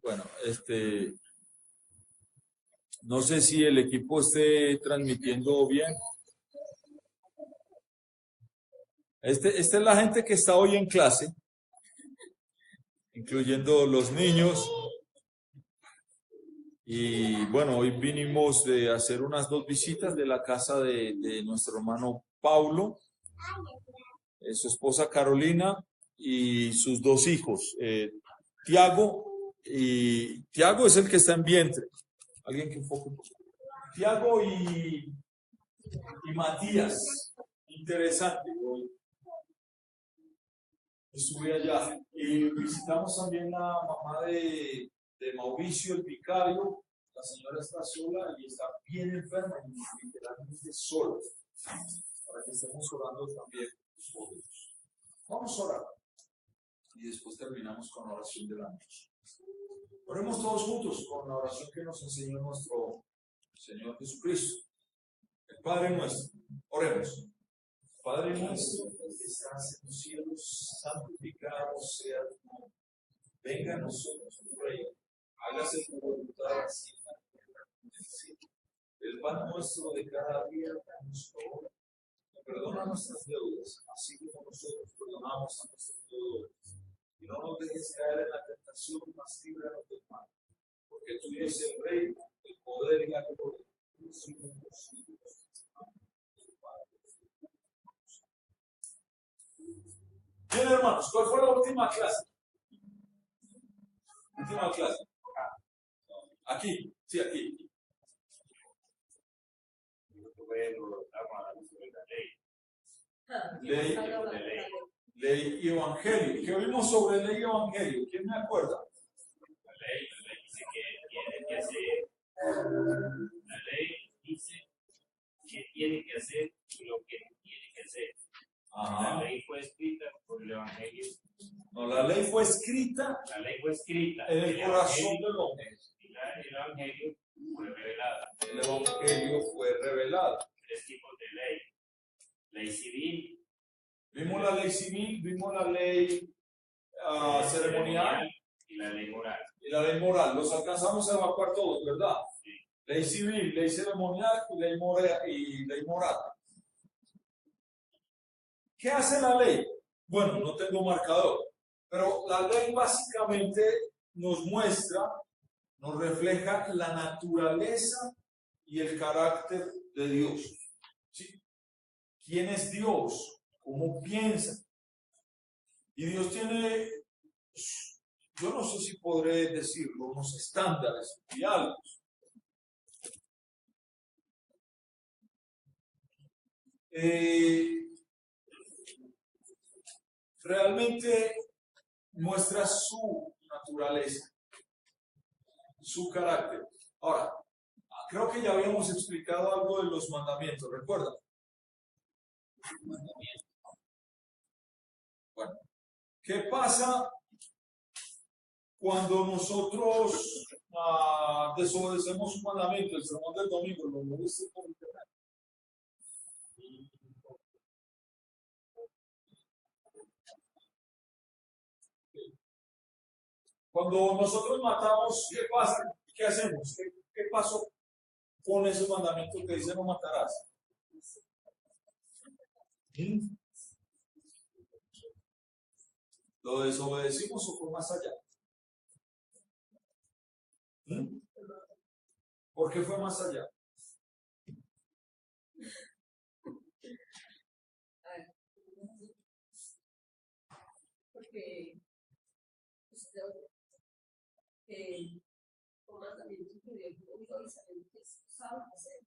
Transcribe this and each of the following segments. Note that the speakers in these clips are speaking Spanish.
Bueno, no sé si el equipo esté transmitiendo bien. Esta es la gente que está hoy en clase, incluyendo los niños. Y bueno, hoy vinimos de hacer unas 2 visitas de la casa de nuestro hermano Paulo, su esposa Carolina y sus 2 hijos, Tiago, y Tiago es el que está en vientre. Alguien que enfoque un poco. Tiago y Matías. Interesante. Hoy estuve allá y visitamos también la mamá de Mauricio, el vicario. La señora está sola y está bien enferma, literalmente sola. Para que estemos orando también por ellos. Vamos a orar y después terminamos con la oración de la noche. Oremos todos juntos con la oración que nos enseñó nuestro Señor Jesucristo. El Padre nuestro. Oremos. Padre nuestro que estás en los cielos, santificado sea tu nombre. Venga a nosotros tu reino. Hágase tu voluntad así en la tierra como en el cielo. El pan nuestro de cada día, danos hoy. Perdona nuestras deudas, así como nosotros perdonamos a nuestros deudores. Y no nos dejes caer en la tentación, mas líbranos del mal. Porque tuyo es el reino, el poder y la gloria. Bien, hermanos, ¿cuál fue la última clase? Última clase. Aquí, sí, aquí. Ley y evangelio. ¿Qué vimos sobre ley y evangelio? ¿Quién me acuerda? La ley dice que tiene que hacer. La ley dice que tiene que hacer lo que tiene que hacer. Ajá. La ley fue escrita por el evangelio. No, la ley fue escrita. La ley fue escrita en el corazón del hombre. Y el evangelio fue revelada. El evangelio fue revelado. 3 tipos de ley. Ley civil. Vimos la ley civil, vimos la ley ceremonial y la ley moral. Y la ley moral. Los alcanzamos a evacuar todos, ¿verdad? Sí. Ley civil, ley ceremonial y ley moral. ¿Qué hace la ley? Bueno, no tengo marcador, pero la ley básicamente nos muestra, nos refleja la naturaleza y el carácter de Dios. ¿Sí? ¿Quién es Dios? ¿Cómo piensa? Y Dios tiene, yo no sé si podré decirlo, unos estándares y algo. Realmente muestra su naturaleza, su carácter. Ahora, creo que ya habíamos explicado algo de los mandamientos, ¿recuerdan? Bueno, ¿qué pasa cuando nosotros desobedecemos un mandamiento? El sermón del domingo, lo viste por internet. Cuando nosotros matamos, ¿qué pasa? ¿Qué hacemos? ¿Qué pasó con ese mandamiento que dice no matarás? ¿Lo desobedecimos o fue más allá? ¿Por qué fue más allá? Porque con mandamientos que Dios no hizo y saben que saben hacer.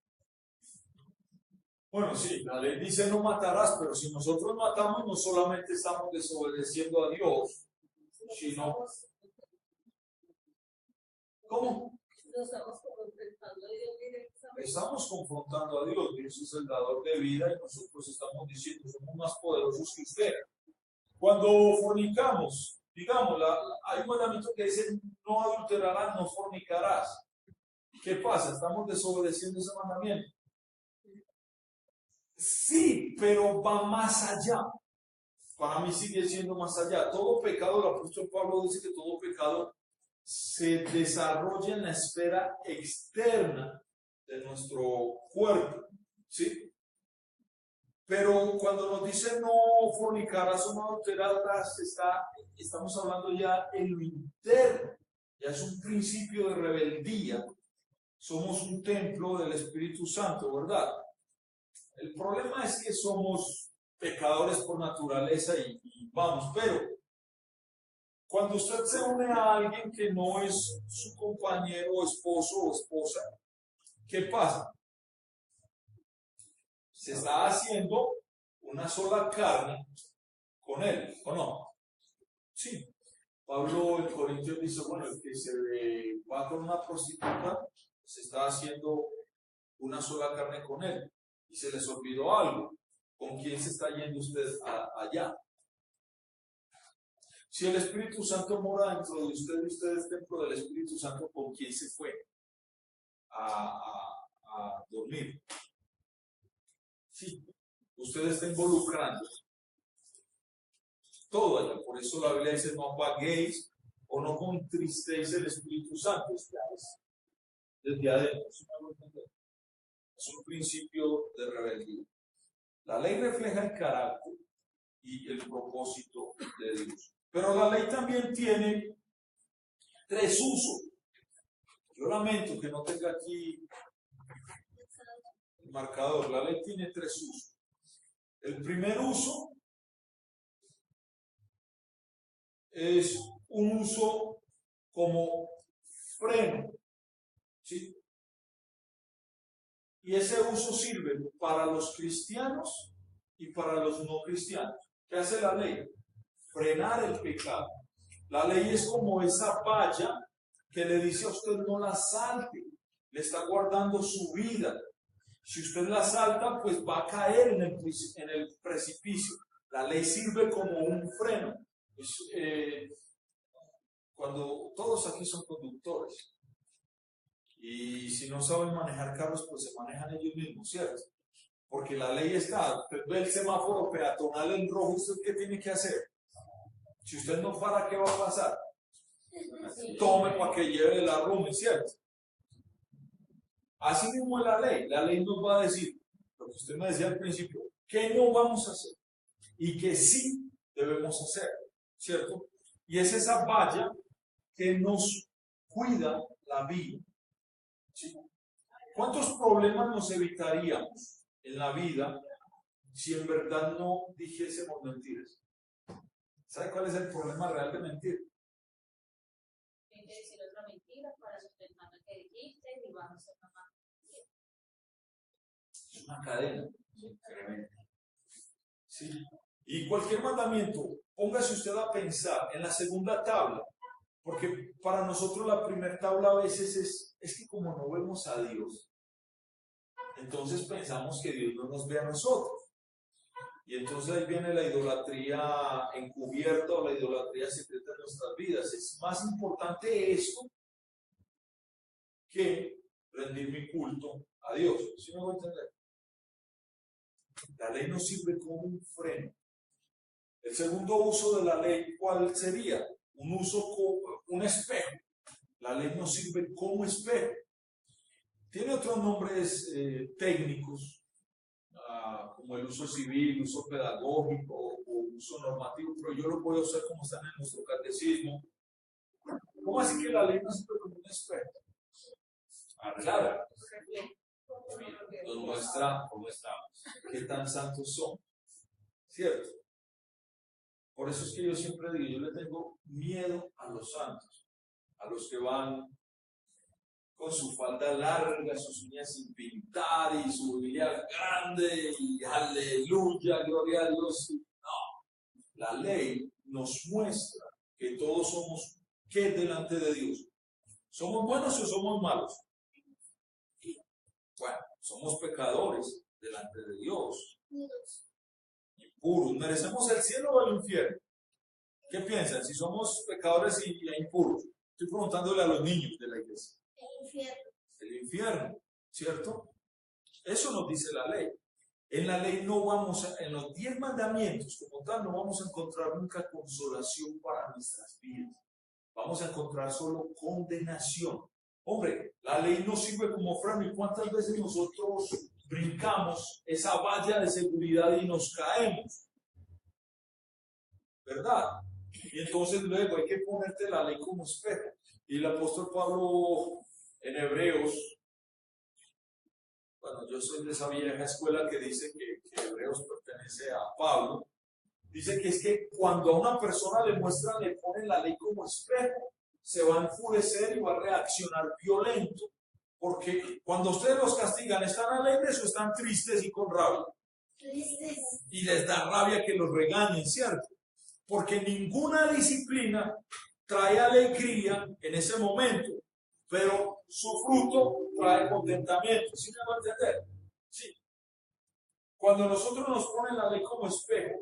Bueno, sí, la ley dice no matarás, pero si nosotros matamos, no solamente estamos desobedeciendo a Dios, sino... ¿Cómo? Estamos confrontando a Dios. Dios es el dador de vida y nosotros estamos diciendo somos más poderosos que usted. Cuando fornicamos, digamos, hay un mandamiento que dice no adulterarás, no fornicarás. ¿Qué pasa? Estamos desobedeciendo ese mandamiento. Sí, pero va más allá. Para mí sigue siendo más allá. Todo pecado, el apóstol Pablo dice que todo pecado se desarrolla en la esfera externa de nuestro cuerpo, ¿sí? Pero cuando nos dice no fornicarás o no adulterarás, estamos hablando ya en lo interno, ya es un principio de rebeldía. Somos un templo del Espíritu Santo, ¿verdad? El problema es que somos pecadores por naturaleza y vamos, pero cuando usted se une a alguien que no es su compañero, esposo o esposa, ¿qué pasa? Se está haciendo una sola carne con él, ¿o no? Sí. Pablo en Corintios dice, bueno, el que se va con una prostituta, se está haciendo una sola carne con él. Y se les olvidó algo. ¿Con quién se está yendo usted allá? Si el Espíritu Santo mora dentro de usted y usted es templo del Espíritu Santo, ¿con quién se fue a dormir? Sí, usted está involucrando todo allá. Por eso la Biblia dice, no apaguéis o no contristéis el Espíritu Santo. Desde adentro. Es un principio de rebeldía. La ley refleja el carácter y el propósito de Dios. Pero la ley también tiene tres usos. Yo lamento que no tenga aquí el marcador. La ley tiene tres usos. El primer uso es un uso como freno, ¿sí? Y ese uso sirve para los cristianos y para los no cristianos. ¿Qué hace la ley? Frenar el pecado. La ley es como esa valla que le dice a usted no la salte, le está guardando su vida. Si usted la salta, pues va a caer en el precipicio. La ley sirve como un freno. Cuando todos aquí son conductores, y si no saben manejar carros, pues se manejan ellos mismos, ¿cierto? Porque la ley está, usted ve el semáforo peatonal en rojo, ¿usted qué tiene que hacer? Si usted no para, ¿qué va a pasar? Tome para que lleve la rumba, ¿cierto? Así mismo es la ley nos va a decir, lo que usted me decía al principio, que no vamos a hacer y que sí debemos hacer, ¿cierto? Y es esa valla que nos cuida la vida. ¿Sí? ¿Cuántos problemas nos evitaríamos en la vida si en verdad no dijésemos mentiras? ¿Sabe cuál es el problema real de mentir? Decir otra mentira para sustentar lo que dijiste y vas a hacer más. Es una cadena. ¿Sí? Y cualquier mandamiento, póngase usted a pensar en la segunda tabla, porque para nosotros la primera tabla a veces es que como no vemos a Dios, entonces pensamos que Dios no nos ve a nosotros. Y entonces ahí viene la idolatría encubierta o la idolatría secreta de nuestras vidas. Es más importante esto que rendir mi culto a Dios. ¿Sí me voy a entender? La ley nos sirve como un freno. El segundo uso de la ley, ¿cuál sería? Un uso como un espejo. La ley nos sirve como espejo. Tiene otros nombres técnicos, como el uso civil, uso pedagógico o uso normativo, pero yo lo puedo usar como están en nuestro catecismo. ¿Cómo así que la ley nos sirve como un espejo? Claro, nos muestra cómo estamos, qué tan santos son, ¿cierto? Por eso es que yo siempre digo, yo le tengo miedo a los santos, a los que van con su falda larga, sus uñas sin pintar y su Biblia grande y aleluya, gloria a Dios. No, la ley nos muestra que todos somos, ¿qué delante de Dios? ¿Somos buenos o somos malos? Bueno, somos pecadores delante de Dios. Impuros. ¿Merecemos el cielo o el infierno? ¿Qué piensan? Si somos pecadores y impuros. Estoy preguntándole a los niños de la iglesia. El infierno. El infierno, ¿cierto? Eso nos dice la ley. En la ley no vamos en los 10 mandamientos como tal, no vamos a encontrar nunca consolación para nuestras vidas. vamos a encontrar solo condenación. Hombre, la ley nos sirve como freno. ¿Y cuántas veces nosotros brincamos esa valla de seguridad y nos caemos? ¿Verdad? Y entonces luego hay que ponerte la ley como espejo. Y el apóstol Pablo en Hebreos, bueno, yo soy de esa vieja escuela que dice que Hebreos pertenece a Pablo, dice que es que cuando a una persona le ponen la ley como espejo, se va a enfurecer y va a reaccionar violento. Porque cuando ustedes los castigan, ¿están alegres o están tristes y con rabia? Tristes. Y les da rabia que los regañen, ¿cierto? Porque ninguna disciplina trae alegría en ese momento, pero su fruto trae contentamiento. ¿Sí me va a entender? Sí. Cuando nosotros nos ponen la ley como espejo,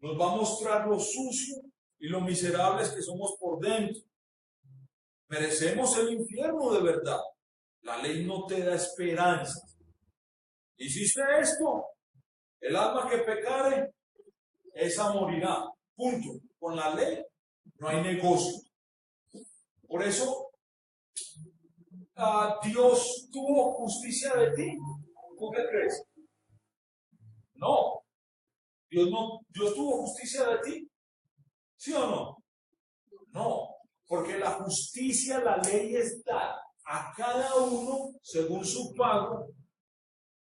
nos va a mostrar lo sucio y lo miserables que somos por dentro. Merecemos el infierno de verdad. La ley no te da esperanza. Hiciste esto, el alma que pecare, esa morirá. Punto. Con la ley no hay negocio. Por eso, Dios tuvo justicia de ti. ¿Tú qué crees? No. Dios tuvo justicia de ti. ¿Sí o no? No. Porque la justicia, la ley es dar a cada uno según su pago,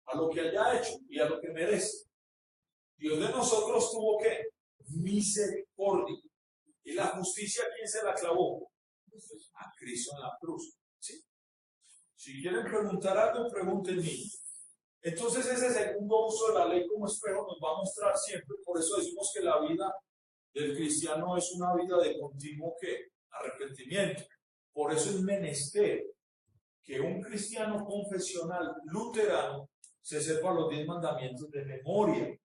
a lo que haya hecho y a lo que merece. Dios de nosotros tuvo que misericordia. ¿Y la justicia quién se la clavó? A Cristo en la cruz. ¿Sí? Si quieren preguntar algo, pregúntenme. Entonces ese segundo uso de la ley como espejo nos va a mostrar siempre. Por eso decimos que la vida del cristiano es una vida de continuo arrepentimiento. Por eso es menester que un cristiano confesional luterano se sepa los 10 mandamientos de memoria.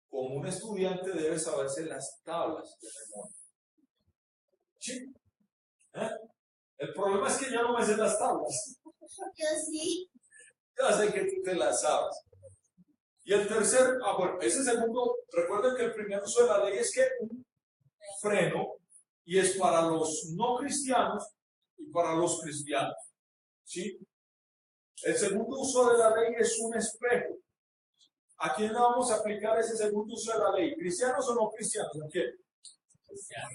Como un estudiante debe saberse las tablas de memoria. ¿Sí? El problema es que yo no me sé las tablas. Yo sí. Ya sé que tú te las sabes. Y el tercer, bueno, ese segundo, recuerden que el primer uso de la ley es que un freno, y es para los no cristianos y para los cristianos. ¿Sí? El segundo uso de la ley es un espejo. ¿A quién le vamos a aplicar ese segundo uso de la ley? ¿Cristianos o no cristianos? ¿A quién? Cristianos.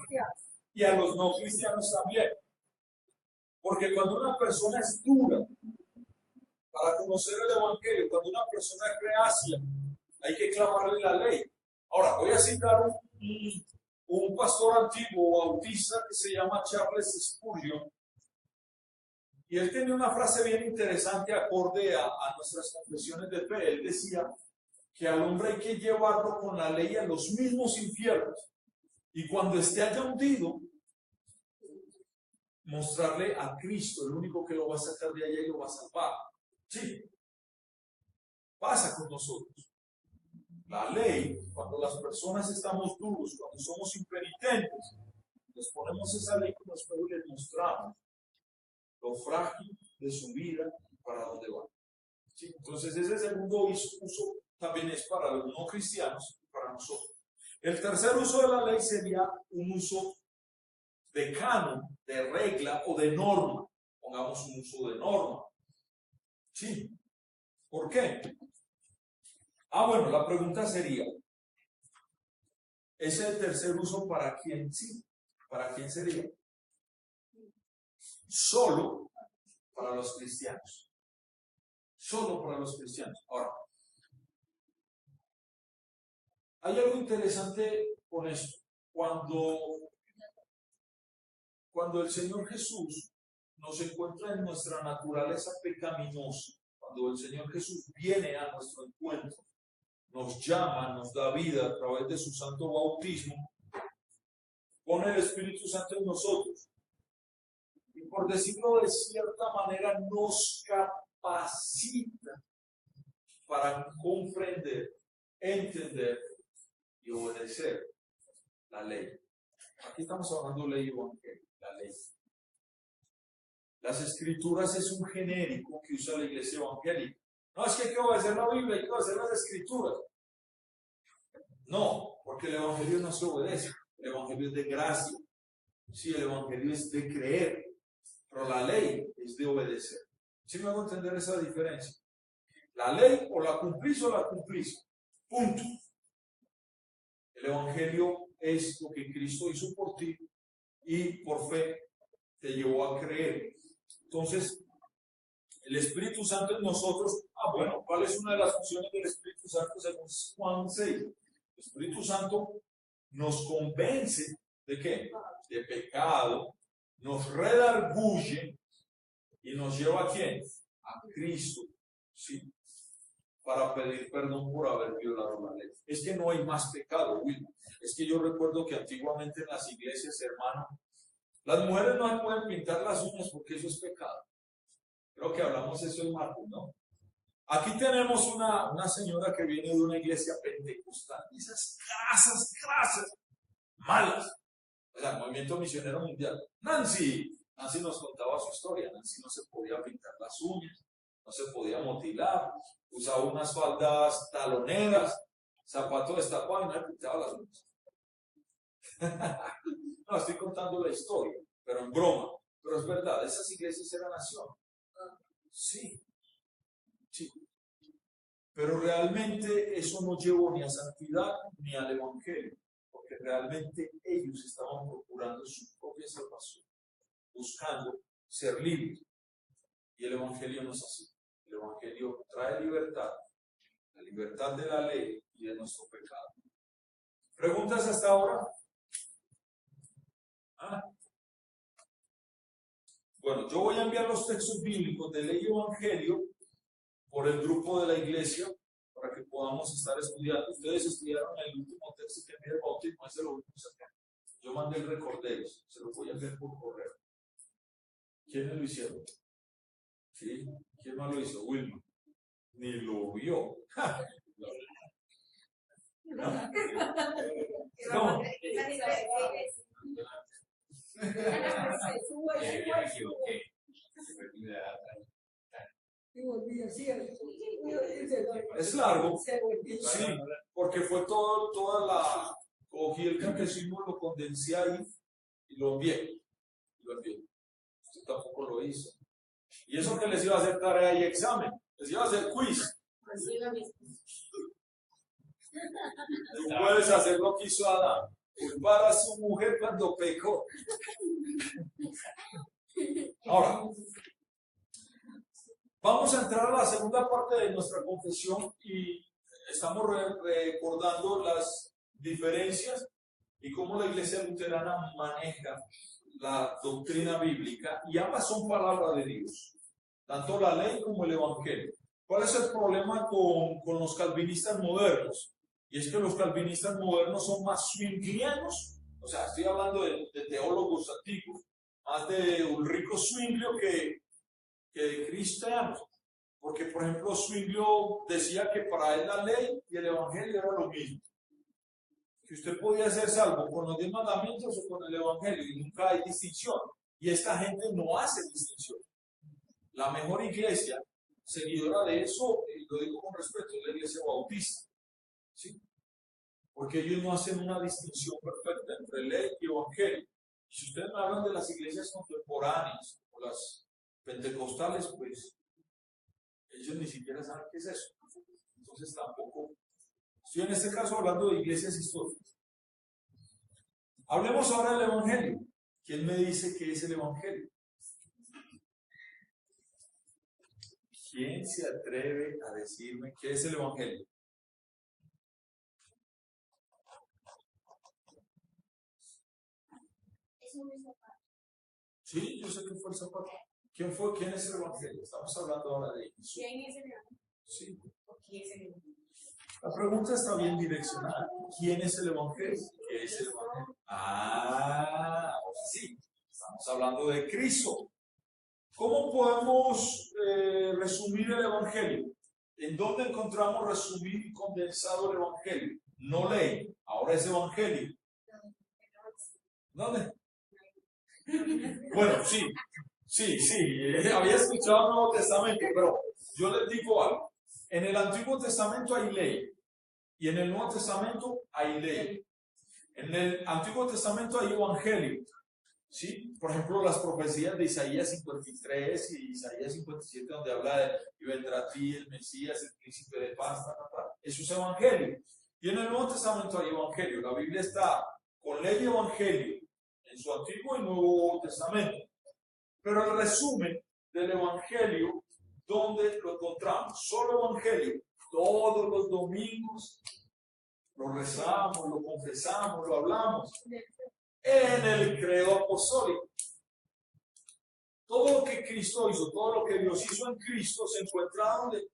Y a los no cristianos también. Porque cuando una persona es dura para conocer el Evangelio, cuando una persona es reacia, hay que clamarle la ley. Ahora, voy a citar un pastor antiguo bautista que se llama Charles Spurgeon. Y él tenía una frase bien interesante acorde a nuestras confesiones de fe. Él decía que al hombre hay que llevarlo con la ley a los mismos infiernos. Y cuando esté allá hundido, mostrarle a Cristo, el único que lo va a sacar de allá y lo va a salvar. Sí. Pasa con nosotros. La ley, cuando las personas estamos duros, cuando somos impenitentes, les ponemos esa ley como espejo y les mostramos lo frágil de su vida y para dónde va. ¿Sí? Entonces ese segundo uso también es para los no cristianos y para nosotros. El tercer uso de la ley sería un uso de canon, de regla o de norma. Pongamos un uso de norma. ¿Sí? ¿Por qué? Bueno, la pregunta sería, ¿ese tercer uso para quién? Sí. ¿Para quién sería? Solo para los cristianos. Solo para los cristianos. Ahora, hay algo interesante con esto. Cuando el Señor Jesús nos encuentra en nuestra naturaleza pecaminosa, cuando el Señor Jesús viene a nuestro encuentro, nos llama, nos da vida a través de su santo bautismo, pone el Espíritu Santo en nosotros. Y por decirlo de cierta manera, nos capacita para comprender, entender y obedecer la ley. Aquí estamos hablando de ley evangélica, la ley. Las escrituras es un genérico que usa la iglesia evangélica. No, es que hay que obedecer la Biblia, hay que obedecer las escrituras. No, porque el evangelio no se obedece, el evangelio es de gracia. Sí, el evangelio es de creer, pero la ley es de obedecer. ¿Sí me hago entender esa diferencia? La ley o la cumplís o la cumplís. Punto. El evangelio es lo que Cristo hizo por ti y por fe te llevó a creer. Entonces, el Espíritu Santo en nosotros, bueno, ¿cuál es una de las funciones del Espíritu Santo según Juan 6? El Espíritu Santo nos convence ¿de qué? De pecado, nos redarguye y nos lleva ¿a quién? A Cristo, ¿sí? Para pedir perdón por haber violado la ley. Es que no hay más pecado, Wilma. Es que yo recuerdo que antiguamente en las iglesias, hermano, las mujeres no se pueden pintar las uñas porque eso es pecado. Creo que hablamos eso el martes, ¿no? Aquí tenemos una señora que viene de una iglesia pentecostal. Esas casas malas. O sea, el movimiento misionero mundial. Nancy nos contaba su historia. Nancy no se podía pintar las uñas, no se podía motilar, usaba unas faldas taloneras, zapatos destapados y no le pintaba las uñas. No, estoy contando la historia, pero en broma. Pero es verdad, esas iglesias eran nación. Sí, sí. Pero realmente eso no llevó ni a santidad ni al evangelio, porque realmente ellos estaban procurando su propia salvación, buscando ser libres. Y el evangelio no es así. El evangelio trae libertad, la libertad de la ley y de nuestro pecado. ¿Preguntas hasta ahora? Bueno, yo voy a enviar los textos bíblicos de ley y evangelio por el grupo de la iglesia para que podamos estar estudiando. Ustedes estudiaron el último texto que envié el bautismo, ese lo vimos acá. Yo mandé el recorderis, se lo voy a enviar por correo. ¿Quiénes lo hicieron? ¿Sí? ¿Quién más lo hizo? Wilma. Ni lo vio. ¿No? ¿Cómo? Es largo, sí, porque fue toda la, cogí el catecismo, lo condensé ahí y lo envié. Usted tampoco lo hizo. Y eso que les iba a hacer tarea y examen, les iba a hacer quiz. Tú puedes hacer lo que hizo Adán, culpar a su mujer cuando pecó. Ahora, vamos a entrar a la segunda parte de nuestra confesión y estamos recordando las diferencias y cómo la iglesia luterana maneja la doctrina bíblica, y ambas son palabras de Dios, tanto la ley como el evangelio. ¿Cuál es el problema con los calvinistas modernos? Y es que los calvinistas modernos son más zwinglianos, o sea, estoy hablando de teólogos antiguos, más de Ulrico Zwinglio que de cristianos. Porque, por ejemplo, Zwinglio decía que para él la ley y el evangelio era lo mismo. Que usted podía ser salvo con los 10 mandamientos o con el evangelio, y nunca hay distinción. Y esta gente no hace distinción. La mejor iglesia seguidora de eso, y lo digo con respeto, es la iglesia bautista. ¿Sí? Porque ellos no hacen una distinción perfecta entre ley y evangelio. Y si ustedes me hablan de las iglesias contemporáneas o las pentecostales, pues ellos ni siquiera saben qué es eso. Entonces tampoco. Estoy en este caso hablando de iglesias históricas. Hablemos ahora del evangelio. ¿Quién me dice qué es el evangelio? ¿Quién se atreve a decirme qué es el evangelio? Sí, yo sé que fue el zapato. ¿Quién es el evangelio? Estamos hablando ahora de Jesús. ¿Quién es el evangelio? Sí. ¿Quién es el evangelio? La pregunta está bien direccionada. ¿Quién es el evangelio? ¿Qué es el evangelio? Ahora sí. Estamos hablando de Cristo. ¿Cómo podemos resumir el evangelio? ¿En dónde encontramos resumido y condensado el evangelio? No ley, ahora es evangelio. ¿Dónde? Bueno, sí, había escuchado el Nuevo Testamento, pero yo les digo algo. En el Antiguo Testamento hay ley y en el Nuevo Testamento hay ley. En el Antiguo Testamento hay evangelio ¿Sí? Por ejemplo, las profecías de Isaías 53 y Isaías 57, donde habla de y vendrá a ti el Mesías, el príncipe de paz, eso es evangelio. Y en el Nuevo Testamento hay evangelio. La Biblia está con ley y evangelio en su Antiguo y Nuevo Testamento. Pero el resumen del evangelio, ¿dónde lo encontramos? Solo evangelio. Todos los domingos lo rezamos, lo confesamos, lo hablamos. En el credo apostólico. Todo lo que Cristo hizo, todo lo que Dios hizo en Cristo se encuentra ¿dónde?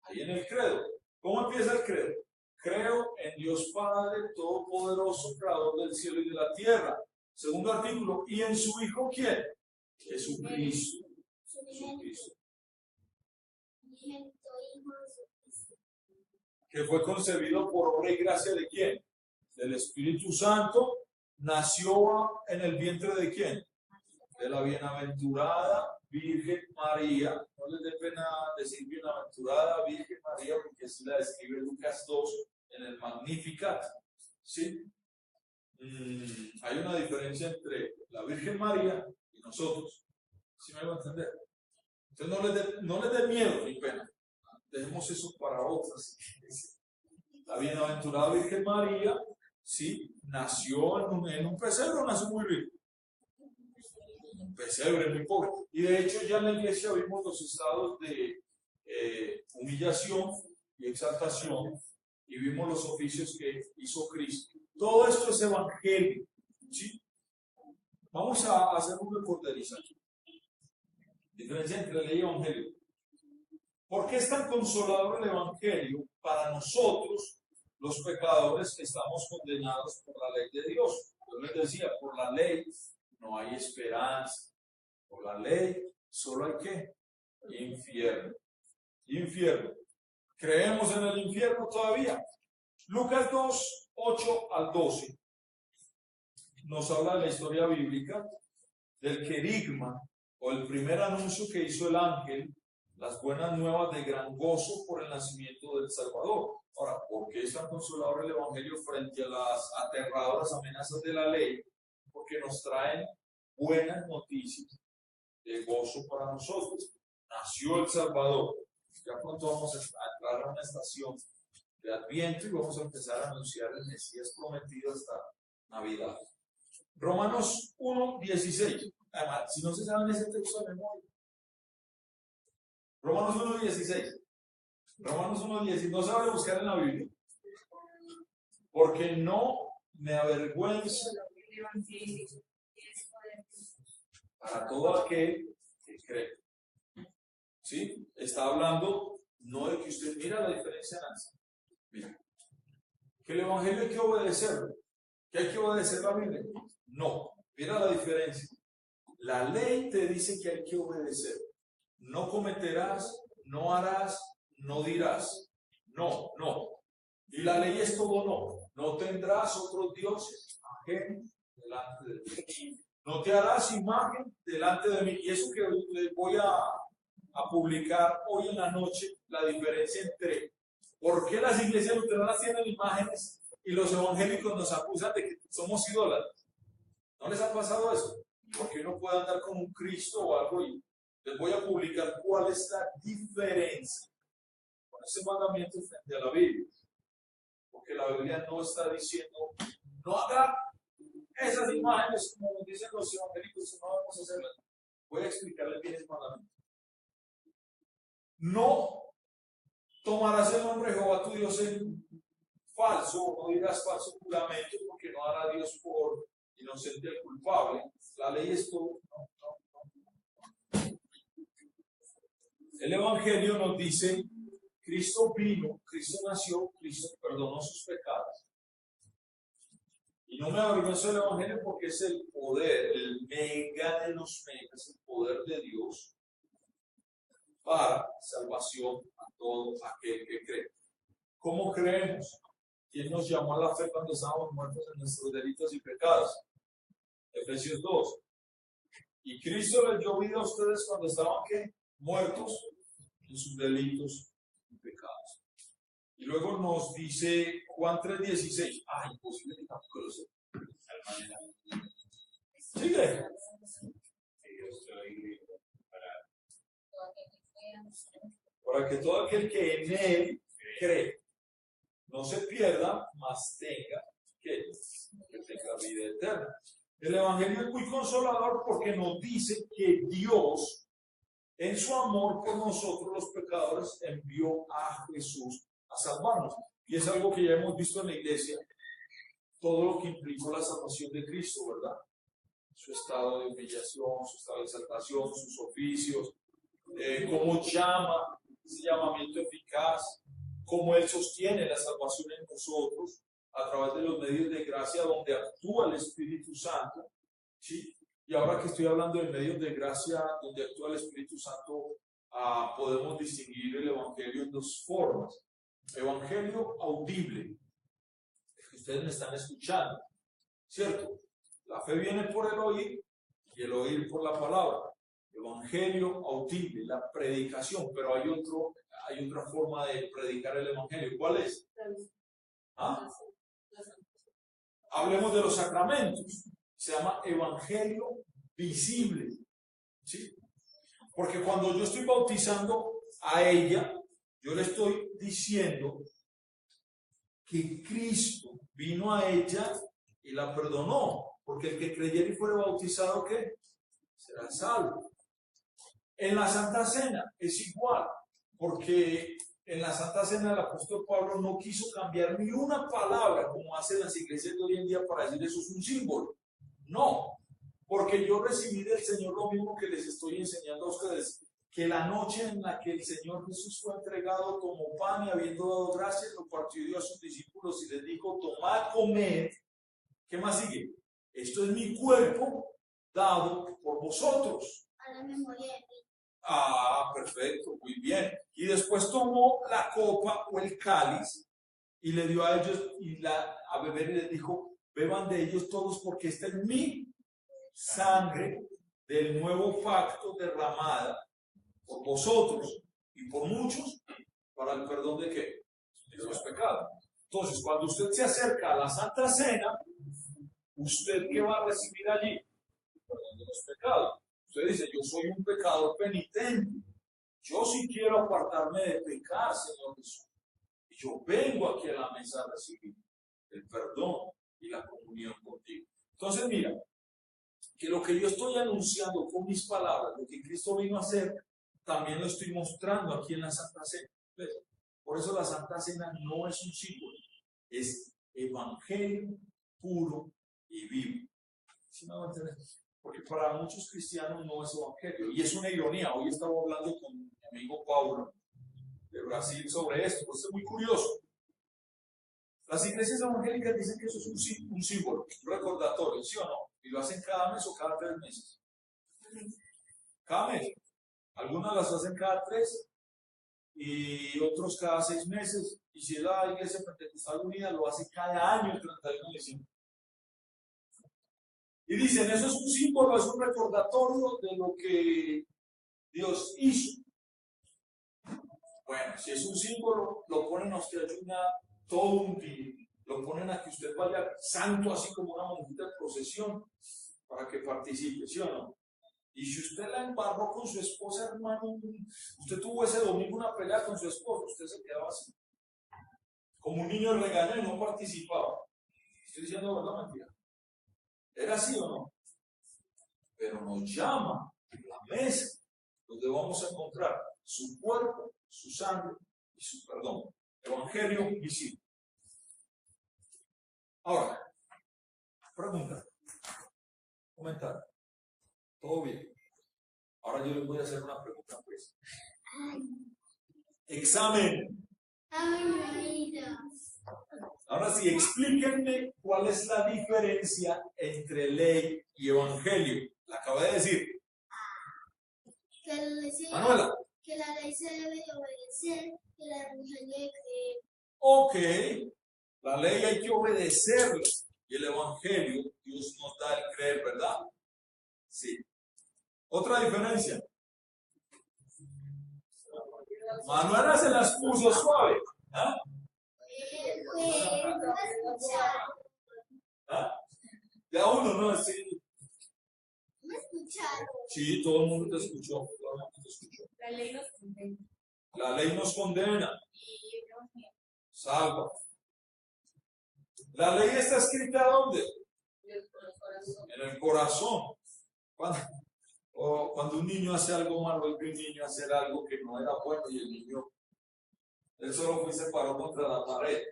Ahí en el credo. ¿Cómo empieza el credo? Creo en Dios Padre Todopoderoso, Creador del cielo y de la tierra. Segundo artículo, ¿y en su Hijo quién? Jesucristo. Jesucristo. Que fue concebido por obra y gracia de quién? Del Espíritu Santo. Nació en el vientre de quién? De la bienaventurada Virgen María. No les dé pena decir bienaventurada Virgen María, porque así la describe Lucas 2 en el Magnificat. ¿Sí? Hay una diferencia entre la Virgen María y nosotros. ¿Sí me van a entender? Entonces no les dé miedo ni pena. Dejemos eso para otras. La bienaventurada Virgen María, ¿sí? Nació en un pesebre, nació muy rico. Un pesebre muy pobre. Y de hecho ya en la iglesia vimos los estados de humillación y exaltación, y vimos los oficios que hizo Cristo. Todo esto es evangelio, ¿sí? Vamos a hacer un recorderizante. Diferencia entre ley y evangelio. ¿Por qué es tan consolador el evangelio para nosotros, los pecadores que estamos condenados por la ley de Dios? Yo les decía, por la ley no hay esperanza. Por la ley solo hay ¿qué? Infierno. Infierno. ¿Creemos en el infierno todavía? Lucas 2, 8 al 12 nos habla de la historia bíblica del querigma, o el primer anuncio que hizo el ángel, las buenas nuevas de gran gozo por el nacimiento del Salvador. Ahora, ¿por qué es tan consolador el evangelio frente a las aterradoras amenazas de la ley? Porque nos traen buenas noticias de gozo para nosotros. Nació el Salvador. Ya pronto vamos a entrar a una estación de Adviento y vamos a empezar a anunciar el Mesías prometido hasta Navidad. Romanos 1, 16. Además, si no se saben ese texto de memoria. Romanos 1, 16. Romanos 1, 16. No se van a buscar en la Biblia. Porque no me avergüenza para todo aquel que cree. ¿Sí? Está hablando no de que usted mira la diferencia, Nancy. Mira. Que el evangelio hay que obedecerlo. ¿Que hay que obedecer la Biblia? No. Mira la diferencia. La ley te dice que hay que obedecer. No cometerás, no harás, no dirás. No, no. Y la ley es todo no. No tendrás otros dioses ajenos delante de ti. No te harás imagen delante de mí. Y eso que les voy a publicar hoy en la noche, la diferencia entre por qué las iglesias luteranas tienen imágenes y los evangélicos nos acusan de que somos idólatras. ¿No les ha pasado eso? Porque uno puede andar con un Cristo o algo y les voy a publicar cuál es la diferencia con ese mandamiento frente a la Biblia. Porque la Biblia no está diciendo, no haga esas imágenes como nos dicen los evangélicos, no vamos a hacerlas. Voy a explicarles bien el mandamiento. No tomarás el nombre de Jehová tu Dios en falso, no dirás falso juramento, porque no hará Dios por inocente al culpable. La ley es todo. El Evangelio nos dice, Cristo vino, Cristo nació, Cristo perdonó sus pecados. Y no me avergüenzo del Evangelio porque es el poder, el mega de los megas, el poder de Dios para salvación a todo aquel que cree. ¿Cómo creemos? ¿Quién nos llamó a la fe cuando estábamos muertos en nuestros delitos y pecados? Efesios 2. Y Cristo les dio vida a ustedes cuando estaban ¿qué? Muertos en sus delitos y pecados. Y luego nos dice Juan 3:16. Imposible que tampoco lo sé. Sigue. que yo estoy Para que todo aquel que en él cree no se pierda, mas tenga que tenga vida eterna. El Evangelio es muy consolador porque nos dice que Dios, en su amor por nosotros los pecadores, envió a Jesús a salvarnos. Y es algo que ya hemos visto en la iglesia, todo lo que implicó la salvación de Cristo, ¿verdad? Su estado de humillación, su estado de exaltación, sus oficios, cómo llama, ese llamamiento eficaz, cómo Él sostiene la salvación en nosotros a través de los medios de gracia donde actúa el Espíritu Santo, ¿sí? Y ahora que estoy hablando de medios de gracia donde actúa el Espíritu Santo, podemos distinguir el Evangelio en dos formas. Evangelio audible, es que ustedes me están escuchando, ¿cierto? La fe viene por el oír y el oír por la palabra. Evangelio audible, la predicación, pero hay otra forma de predicar el Evangelio. ¿Cuál es? ¿Ah? Hablemos de los sacramentos. Se llama Evangelio visible, ¿sí? Porque cuando yo estoy bautizando a ella, yo le estoy diciendo que Cristo vino a ella y la perdonó. Porque el que creyera y fuera bautizado, ¿qué? Será salvo. En la Santa Cena es igual, porque en la Santa Cena el apóstol Pablo no quiso cambiar ni una palabra como hacen las iglesias de hoy en día para decir eso es un símbolo. No, porque yo recibí del Señor lo mismo que les estoy enseñando a ustedes, que la noche en la que el Señor Jesús fue entregado, tomó pan y habiendo dado gracias, lo partió y dio a sus discípulos y les dijo, tomad, comed. ¿Qué más sigue? Esto es mi cuerpo dado por vosotros. A la memoria de mí. Perfecto, muy bien. Y después tomó la copa o el cáliz y le dio a ellos a beber y les dijo, beban de ellos todos porque esta es mi sangre del nuevo pacto derramada por vosotros y por muchos para el perdón de ¿qué? De los pecados. Entonces, cuando usted se acerca a la Santa Cena, ¿usted qué va a recibir allí? El perdón de los pecados. Usted dice, yo soy un pecador penitente. Yo sí quiero apartarme de pecar, Señor Jesús. Y yo vengo aquí a la mesa a recibir el perdón y la comunión contigo. Entonces, mira, que lo que yo estoy anunciando con mis palabras, lo que Cristo vino a hacer, también lo estoy mostrando aquí en la Santa Cena. Por eso la Santa Cena no es un símbolo, es evangelio puro y vivo. ¿Sí me van a entender? Porque para muchos cristianos no es evangelio. Y es una ironía. Hoy estaba hablando con mi amigo Paulo de Brasil sobre esto. Pues es muy curioso. Las iglesias evangélicas dicen que eso es un símbolo, un recordatorio, ¿sí o no? Y lo hacen cada mes o cada 3 meses. Cada mes. Algunas las hacen cada 3 y otros cada 6 meses. Y si es la iglesia pentecostal unida, lo hace cada año el 31 de diciembre. Y dicen, eso es un símbolo, es un recordatorio de lo que Dios hizo. Bueno, si es un símbolo, lo ponen a usted todo un día. Lo ponen a que usted vaya santo, así como una monjita de procesión, para que participe, ¿sí o no? Y si usted la embarró con su esposa, hermano, usted tuvo ese domingo una pelea con su esposa, usted se quedaba así. Como un niño regañado y no participaba. Estoy diciendo verdad, mentira. ¿Era así o no? Pero nos llama a la mesa donde vamos a encontrar su cuerpo, su sangre y su perdón. Evangelio visible. Ahora, pregunta, comentario. ¿Todo bien? Ahora yo les voy a hacer una pregunta, pues. Examen. Ahora sí, explíquenme cuál es la diferencia entre ley y evangelio. La acabo de decir. Manuela. Que la ley se debe de obedecer, que la evangelio hay que creer. Ok, la ley hay que obedecerla y el evangelio Dios nos da el creer, ¿verdad? Sí. Otra diferencia. Manuela se las puso suave. ¿Ah? ¿Ah? Ya uno no, sí. Sí, todo el mundo te escuchó. Todo el mundo te escuchó. La ley nos condena. La ley nos condena, salva. La ley está escrita ¿dónde? En el corazón. Cuando un niño hace algo malo, el niño hacer algo que no era bueno y el niño, él solo fue y se paró contra la pared.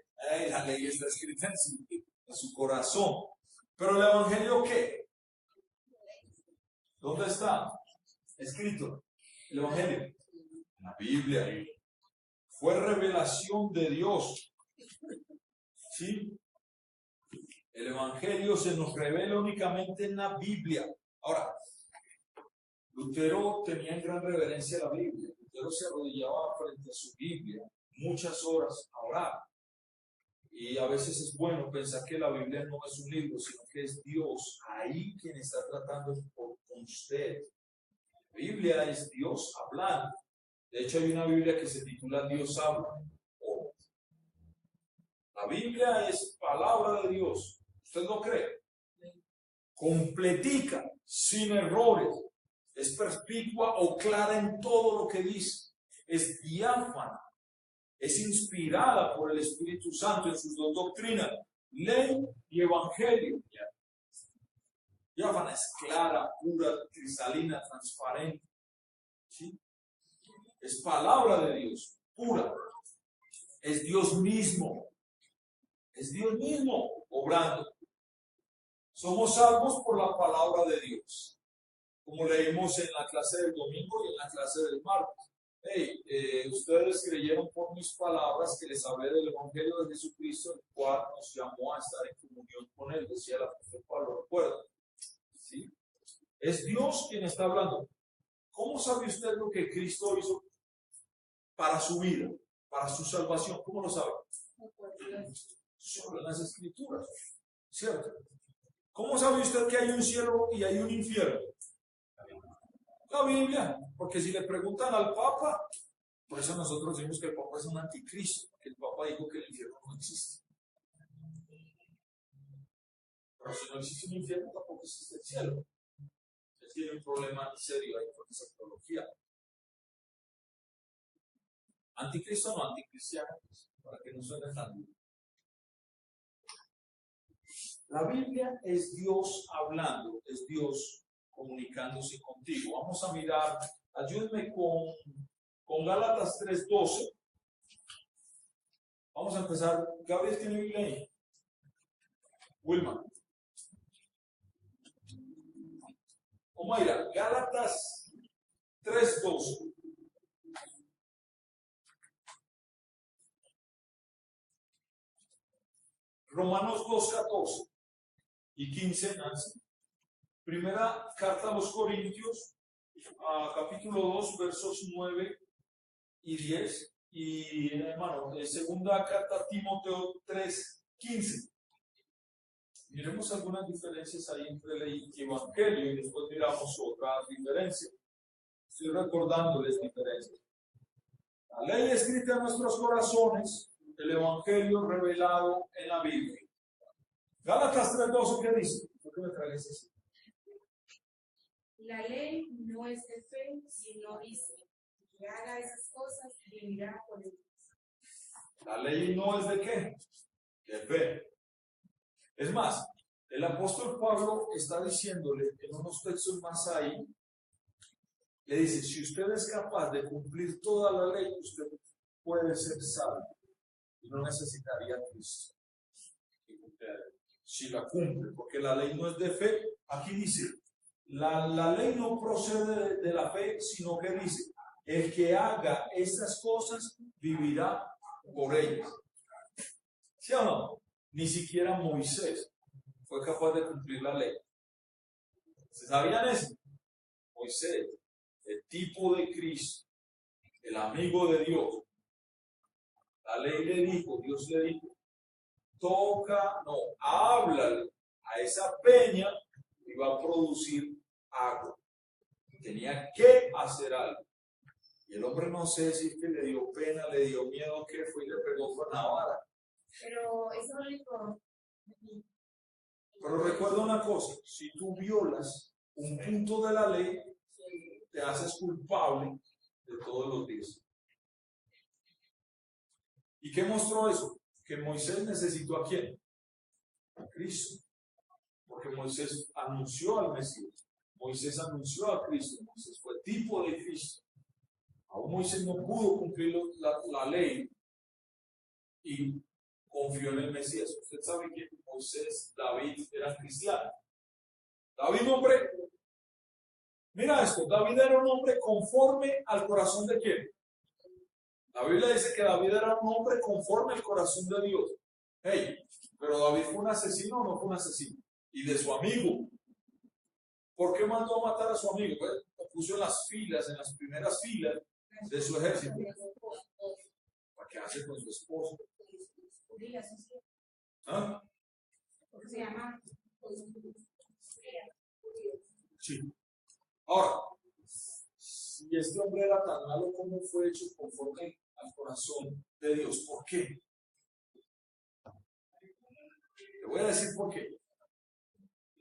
La ley está escrita en su corazón. Pero el Evangelio, ¿qué? ¿Dónde está? Escrito. El Evangelio. En la Biblia. Fue revelación de Dios. ¿Sí? El Evangelio se nos revela únicamente en la Biblia. Ahora, Lutero tenía en gran reverencia la Biblia. Lutero se arrodillaba frente a su Biblia muchas horas a orar. Y a veces es bueno pensar que la Biblia no es un libro, sino que es Dios ahí quien está tratando con usted. La Biblia es Dios hablando. De hecho, hay una Biblia que se titula Dios habla. La Biblia es palabra de Dios. ¿Usted lo cree? Completica, sin errores. Es perspicua o clara en todo lo que dice. Es diáfana. Es inspirada por el Espíritu Santo en sus dos doctrinas, ley y evangelio. Diáfana es clara, pura, cristalina, transparente. ¿Sí? Es palabra de Dios, pura. Es Dios mismo. Es Dios mismo obrando. Somos salvos por la palabra de Dios. Como leímos en la clase del domingo y en la clase del martes. Ustedes creyeron por mis palabras que les hablé del Evangelio de Jesucristo, el cual nos llamó a estar en comunión con Él, decía el apóstol Pablo, recuerda. ¿Sí? Es Dios quien está hablando. ¿Cómo sabe usted lo que Cristo hizo para su vida, para su salvación? ¿Cómo lo sabe? Solo en las Escrituras, ¿cierto? ¿Cómo sabe usted que hay un cielo y hay un infierno? La Biblia, porque si le preguntan al Papa, por eso nosotros decimos que el Papa es un anticristo, que el Papa dijo que el infierno no existe. Pero si no existe un infierno, tampoco existe el cielo. Él tiene un problema serio ahí con esa teología. Anticristo no, anticristiano, para que no suene tan duro. La Biblia es Dios hablando, es Dios comunicándose contigo. Vamos a mirar, ayúdenme con Gálatas 3:12. Vamos a empezar. Gabriel tiene Biblia ahí. Wilma. Omaira, Gálatas 3:12. Romanos 2:14 y 15, Nancy. Primera carta a los Corintios, capítulo 2, versos 9 y 10. Y hermano, segunda carta a Timoteo 3:15. Miremos algunas diferencias ahí entre ley y evangelio y después miramos otras diferencias. Estoy recordándoles diferencias. La ley escrita en nuestros corazones, el evangelio revelado en la Biblia. Gálatas 3:12, ¿qué dice? ¿Por qué me traes eso? La ley no es de fe, sino dice que haga esas cosas vivirá por ellas. La ley no es de qué? De fe. Es más, el apóstol Pablo está diciéndole en unos textos más ahí, le dice, si usted es capaz de cumplir toda la ley, usted puede ser salvo y no necesitaría a Cristo. Si la cumple, porque la ley no es de fe, aquí dice, la ley no procede de la fe, sino que dice, el que haga estas cosas vivirá por ellas. ¿Sí o no? Ni siquiera Moisés fue capaz de cumplir la ley. ¿Se sabían eso? Moisés, el tipo de Cristo, el amigo de Dios. La ley le dijo, Dios le dijo, háblale a esa peña y va a producir agua. Tenía que hacer algo. Y el hombre no sé si es que le dio pena, le dio miedo, que fue y le pegó con la vara. Pero eso no le dijo. Pero recuerda una cosa, si tú violas un punto de la ley, te haces culpable de todos los días. ¿Y qué mostró eso? Que Moisés necesitó ¿a quién? A Cristo. Porque Moisés anunció al Mesías. Moisés anunció a Cristo. Moisés fue tipo de Cristo. Aún Moisés no pudo cumplir la ley y confió en el Mesías. Usted sabe que Moisés, David eran cristianos. David, hombre, mira esto, David era un hombre conforme al corazón de quién. La Biblia dice que David era un hombre conforme al corazón de Dios. Hey, pero David fue un asesino o no fue un asesino. Y de su amigo. ¿Por qué mandó a matar a su amigo? Pues, lo puso en las filas, en las primeras filas de su ejército. ¿Para qué hace con su esposo? ¿Ah? ¿Cómo se llama? Sí. Ahora, si este hombre era tan malo, ¿cómo fue hecho conforme al corazón de Dios? ¿Por qué? Le voy a decir por qué.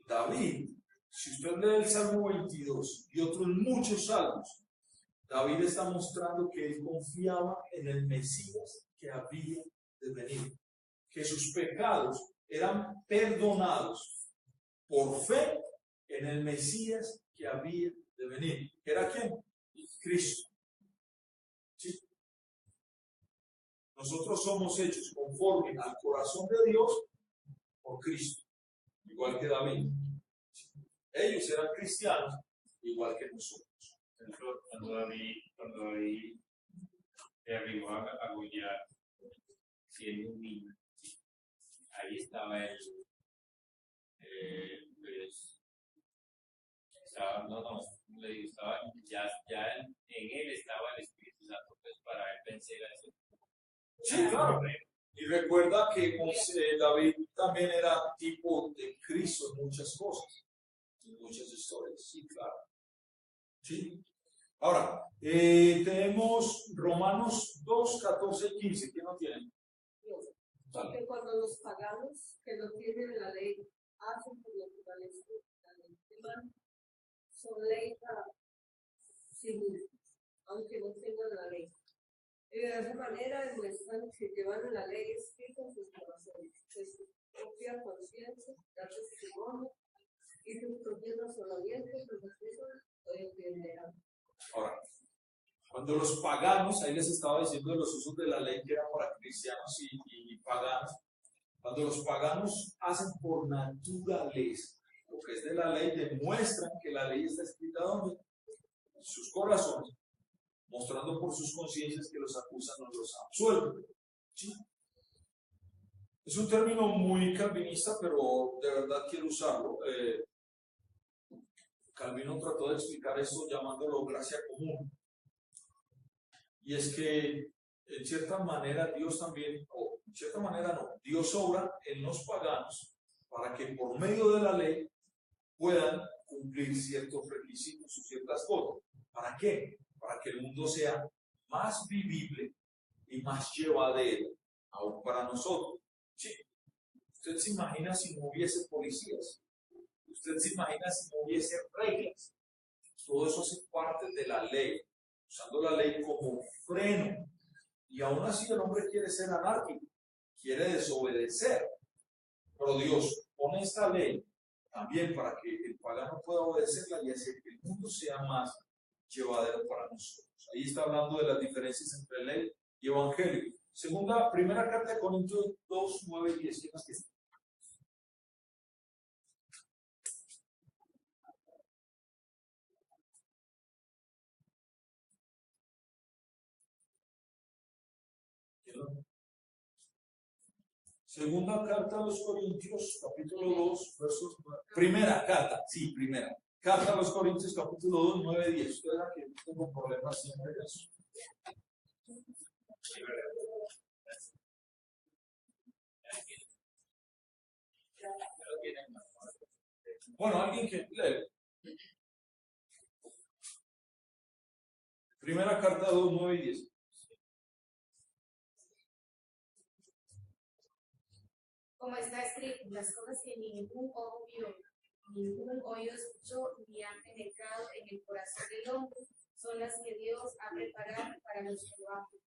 David, si usted lee el Salmo 22 y otros muchos salmos, David está mostrando que él confiaba en el Mesías que había de venir, que sus pecados eran perdonados por fe en el Mesías que había de venir. ¿Era quién? Cristo. ¿Sí? Nosotros somos hechos conforme al corazón de Dios por Cristo, igual que David. Ellos eran cristianos, igual que nosotros. Cuando David se arribó a Goliat, siendo un niño, ahí estaba él, pues, le digo, ya en él estaba el Espíritu Santo, pues, para él vencer a ese. Sí, claro. Y recuerda que David también era tipo de Cristo en muchas cosas, en muchas historias. Sí, claro. Sí. Ahora, tenemos Romanos 2, 14 y 15. ¿Quién no tiene? Porque cuando los paganos que no tienen la ley hacen por naturaleza la ley humana, son ley para sí mismos, aunque no tengan la ley. Y de esa manera demuestran que llevan la ley escrita en sus corazones, que su propia conciencia da testimonio y sus propios razonamientos lo entenderán. Ahora, cuando los paganos, ahí les estaba diciendo de los usos de la ley que eran para cristianos y paganos, cuando los paganos hacen por naturaleza lo que es de la ley, demuestran que la ley está escrita ¿dónde? En sus corazones, mostrando por sus conciencias que los acusan o los absuelven. ¿Sí? Es un término muy calvinista, pero de verdad quiero usarlo. Calvino trató de explicar esto llamándolo gracia común. Y es que, en cierta manera, Dios también, o en cierta manera no, Dios obra en los paganos para que por medio de la ley puedan cumplir ciertos requisitos o ciertas cosas. ¿Para qué? Para que el mundo sea más vivible y más llevadero, aún para nosotros. Sí. Usted se imagina si no hubiese policías. Usted se imagina si no hubiese reglas. Todo eso hace parte de la ley, usando la ley como freno. Y aún así el hombre quiere ser anárquico, quiere desobedecer. Pero Dios pone esta ley también para que el pagano pueda obedecerla y hacer que el mundo sea más llevadero para nosotros. Ahí está hablando de las diferencias entre ley y evangelio. Primera carta de Corintios 2, 9 y 10. ¿Qué más tiene? Segunda carta a los Corintios, capítulo 2, versos 9. Primera carta, sí, primera. Carta a los Corintios, capítulo 2, 9, 10. Usted verá que tengo problemas siempre en eso. Bueno, alguien que lee. Primera carta 2, 9 y 10. Como está escrito, las cosas que ningún ojo vio, ningún oído escuchó ni han penetrado en el corazón del hombre, son las que Dios ha preparado para los que lo aman.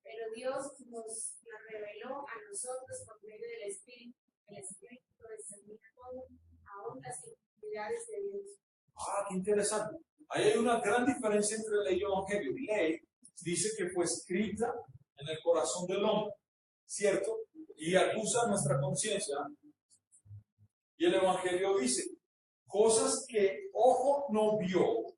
Pero Dios nos las reveló a nosotros por medio del Espíritu. El Espíritu discernía todo, aún las intimidades de Dios. Ah, qué interesante. Ahí hay una gran diferencia entre ley y evangelio. Ley dice que fue escrita en el corazón del hombre, ¿cierto? Y acusa nuestra conciencia. Y el evangelio dice cosas que ojo no vio.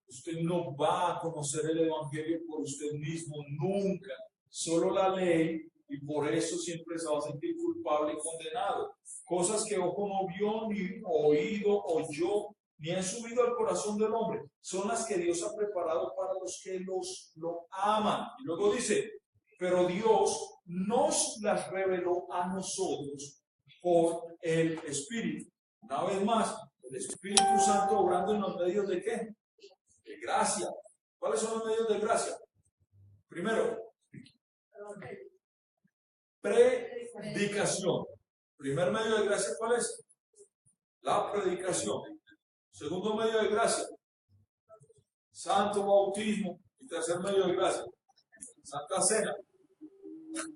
Usted no va a conocer el evangelio por usted mismo nunca. Solo la ley, y por eso siempre se va a sentir culpable y condenado. Cosas que ojo no vio, ni oído, oyó, ni han subido al corazón del hombre, son las que Dios ha preparado para los que lo aman. Y luego dice, pero Dios nos las reveló a nosotros por el Espíritu. Una vez más, el Espíritu Santo obrando en los medios de ¿qué? De gracia. ¿Cuáles son los medios de gracia? Primero, predicación. Primer medio de gracia, ¿cuál es? La predicación. Segundo medio de gracia, santo bautismo. Y tercer medio de gracia, Santa Cena.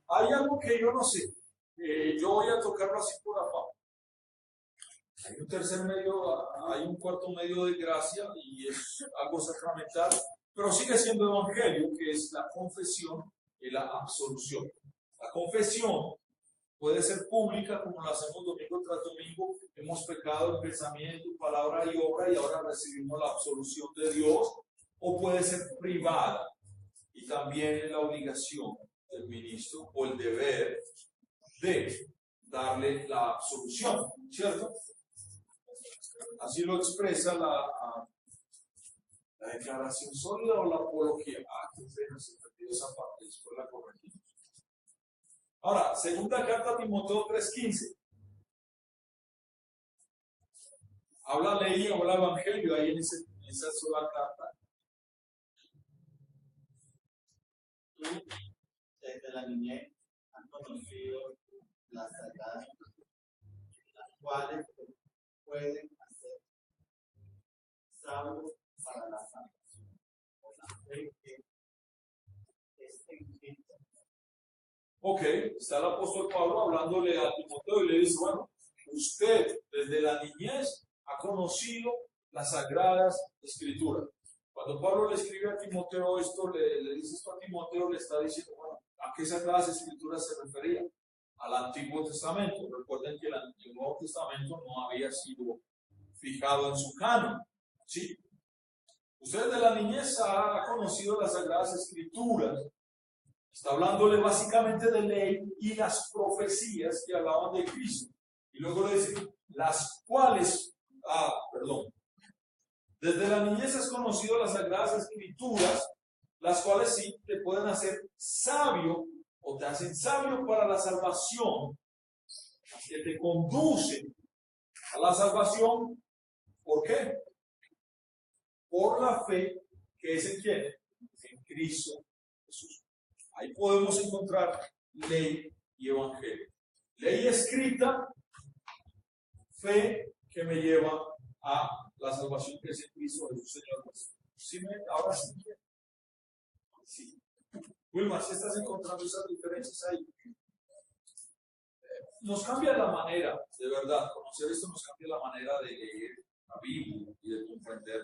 Hay algo que yo no sé. Yo voy a tocarlo así por abajo. Hay un tercer medio, hay un cuarto medio de gracia y es algo sacramental, pero sigue siendo evangelio, que es la confesión y la absolución. La confesión puede ser pública, como lo hacemos domingo tras domingo. Hemos pecado en pensamiento, palabra y obra, y ahora recibimos la absolución de Dios. O puede ser privada, y también es la obligación del ministro o el deber de darle la absolución, ¿cierto? Así lo expresa la declaración sólida o la apología. Que se perdió esa parte, después la corregimos. Ahora, segunda carta a Timoteo 3:15. Habla ley y habla evangelio ahí en esa sola carta. Tú, desde la niñez, has conocido las sagradas, las cuales te pueden hacer sabio para la salvación, por la fe que es en Cristo. Ok, está el apóstol Pablo hablándole a Timoteo y le dice, bueno, usted desde la niñez ha conocido las sagradas escrituras. Cuando Pablo le escribe a Timoteo esto, le dice esto a Timoteo, le está diciendo, bueno, ¿a qué sagradas escrituras se refería? Al Antiguo Testamento. Recuerden que el Nuevo Testamento no había sido fijado en su canon, ¿sí? Usted desde la niñez ha conocido las sagradas escrituras. Está hablándole básicamente de ley y las profecías que hablaban de Cristo. Y luego le dice, las cuales, desde la niñez has conocido las sagradas escrituras, las cuales sí te pueden hacer sabio o te hacen sabio para la salvación, que te conducen a la salvación. ¿Por qué? Por la fe que es en quién? En Cristo Jesús. Ahí podemos encontrar ley y evangelio. Ley escrita, fe que me lleva a la salvación que es en Cristo Jesús, Señor. ¿Sí ahora sí? Sí. Wilmar, ¿sí estás encontrando esas diferencias ahí? Nos cambia la manera, de verdad, conocer esto nos cambia la manera de leer la Biblia y de comprender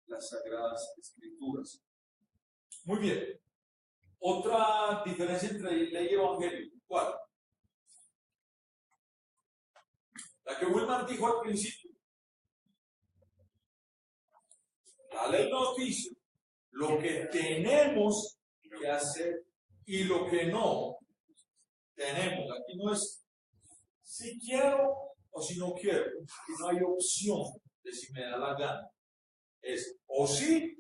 las Sagradas Escrituras. Muy bien. Otra diferencia entre ley y evangelio. ¿Cuál? La que Wilmar dijo al principio. La ley nos dice lo que tenemos que hacer y lo que no tenemos. Aquí no es si quiero o si no quiero. Aquí no hay opción de si me da la gana. Es o sí,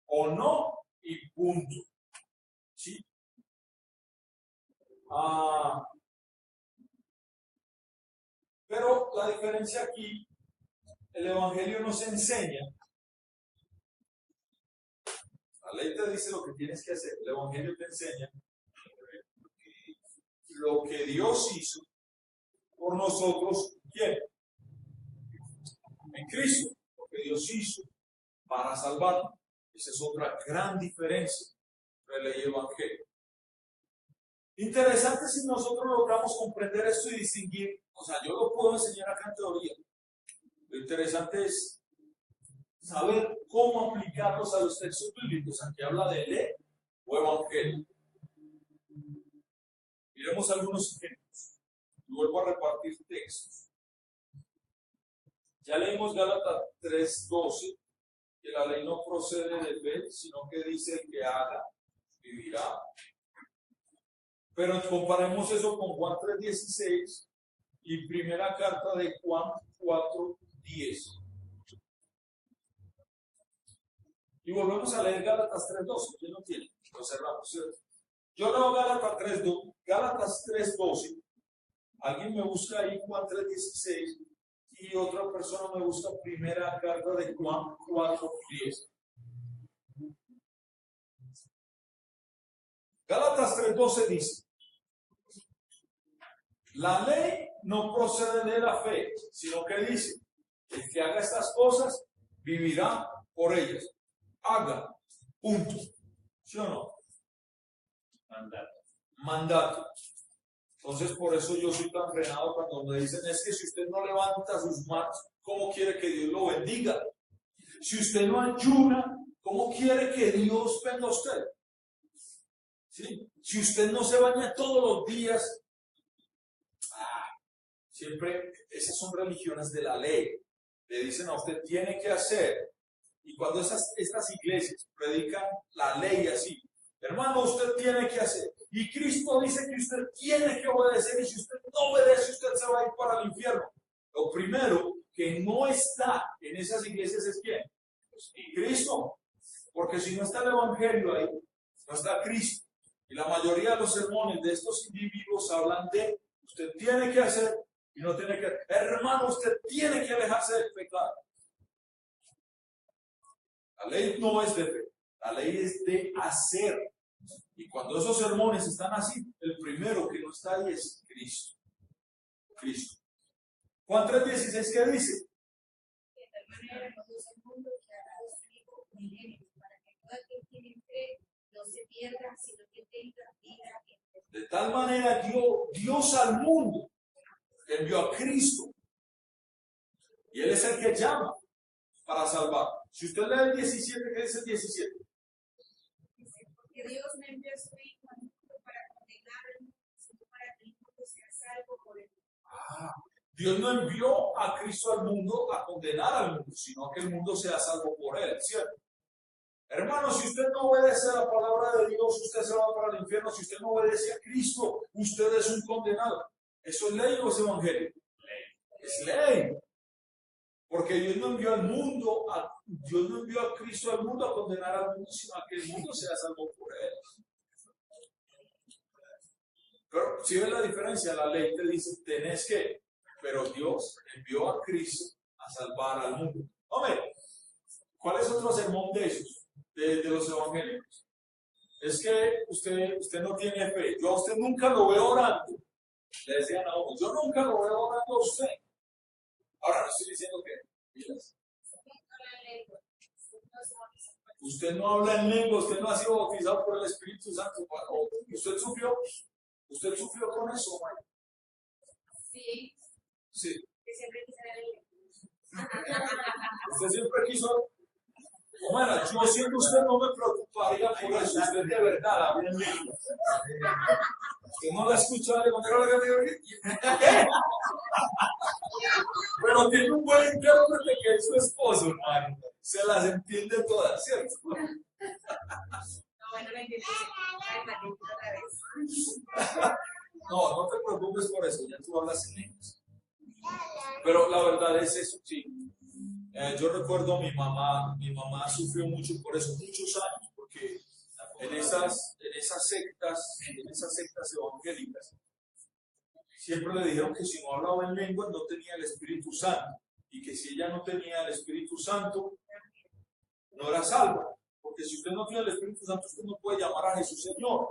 o no y punto. ¿Sí? Pero la diferencia aquí, el evangelio nos enseña. La ley te dice lo que tienes que hacer. El evangelio te enseña lo que Dios hizo por nosotros. quién? En Cristo, porque Dios hizo para salvarnos. Esa es otra gran diferencia entre ley y evangelio. Interesante si nosotros logramos comprender esto y distinguir. O sea, yo lo puedo enseñar acá en teoría. Lo interesante es saber cómo aplicarlos a los textos bíblicos. Aquí habla de ley o evangelio. Miremos algunos ejemplos. Y vuelvo a repartir textos. Ya leímos Gálatas 3:12, que la ley no procede de fe, sino que dice el que haga, vivirá. Pero comparemos eso con Juan 3:16 y primera carta de Juan 4:10. Y volvemos a leer Gálatas 3:12. ¿Quién lo tiene? Lo cerramos, ¿cierto? Yo leo Gálatas 3:12. Alguien me busca ahí Juan 3:16 y otra persona me busca primera carta de Juan 4:10. Gálatas 3:12 dice: la ley no procede de la fe, sino que dice, el que haga estas cosas vivirá por ellas. Haga, punto. ¿Sí o no? Mandato. Entonces, por eso yo soy tan frenado cuando me dicen, es que si usted no levanta sus manos, ¿cómo quiere que Dios lo bendiga? Si usted no ayuna, ¿cómo quiere que Dios venga a usted? ¿Sí? Si usted no se baña todos los días, siempre esas son religiones de la ley. Le dicen a usted, tiene que hacer. Y cuando estas iglesias predican la ley así, hermano, usted tiene que hacer. Y Cristo dice que usted tiene que obedecer. Y si usted no obedece, usted se va a ir para el infierno. Lo primero que no está en esas iglesias es ¿quién? Pues Cristo. Porque si no está el evangelio ahí, no está Cristo. Y la mayoría de los sermones de estos individuos hablan de usted tiene que hacer y no tiene que. Hermano, usted tiene que alejarse del pecado. La ley no es de fe, la ley es de hacer. Y cuando esos sermones están así, el primero que no está ahí es Cristo. Cristo. Juan 3:16, ¿qué dice? De tal manera nos gusta el mundo que ha dado su Hijo unigénito, para que todo aquel que en él cree no se pierda, sino que tenga vida eterna. De tal manera dio Dios al mundo, envió a Cristo. Y Él es el que llama para salvar. Si usted lee el 17, ¿qué dice el 17? Dice, porque Dios no envió a su Hijo al mundo para condenar al mundo, sino para que el mundo sea salvo por él. Dios no envió a Cristo al mundo a condenar al mundo, sino que el mundo sea salvo por Él, ¿cierto? Hermano, si usted no obedece a la palabra de Dios, usted se va para el infierno. Si usted no obedece a Cristo, usted es un condenado. ¿Eso es ley o es evangelio? Es ley. Porque Dios no envió al mundo, Dios no envió a Cristo al mundo a condenar al mundo, sino a que el mundo sea salvo por Él. Pero si ves la diferencia, la ley te dice, tenés que, pero Dios envió a Cristo a salvar al mundo. Hombre, ¿cuál es otro sermón de esos, de los evangélicos? Es que usted no tiene fe. Yo a usted nunca lo veo orando. Le decían a uno, yo nunca lo veo orando a usted. Ahora no estoy diciendo que, ¿miras? Usted no habla en lengua, usted no ha sido bautizado por el Espíritu Santo. ¿Usted sufrió con eso, Maya? Sí. Sí. Que siempre quisiera leer. Usted siempre quiso. Bueno, yo siento que usted no me preocuparía por eso. Usted de verdad habla en lengua. Usted no la escucha de contar la que pero tiene un buen intérprete que es su esposo, hermano. Se las entiende todas, ¿cierto? No, bueno, me entiendes. Ay, Matito, otra vez. No te preocupes por eso, ya tú hablas en lenguas. Pero la verdad es eso, sí. Yo recuerdo mi mamá sufrió mucho por eso, muchos años, porque en esas sectas evangélicas, siempre le dijeron que si no hablaba en lengua no tenía el Espíritu Santo, y que si ella no tenía el Espíritu Santo, no era salva, porque si usted no tiene el Espíritu Santo, usted no puede llamar a Jesús Señor.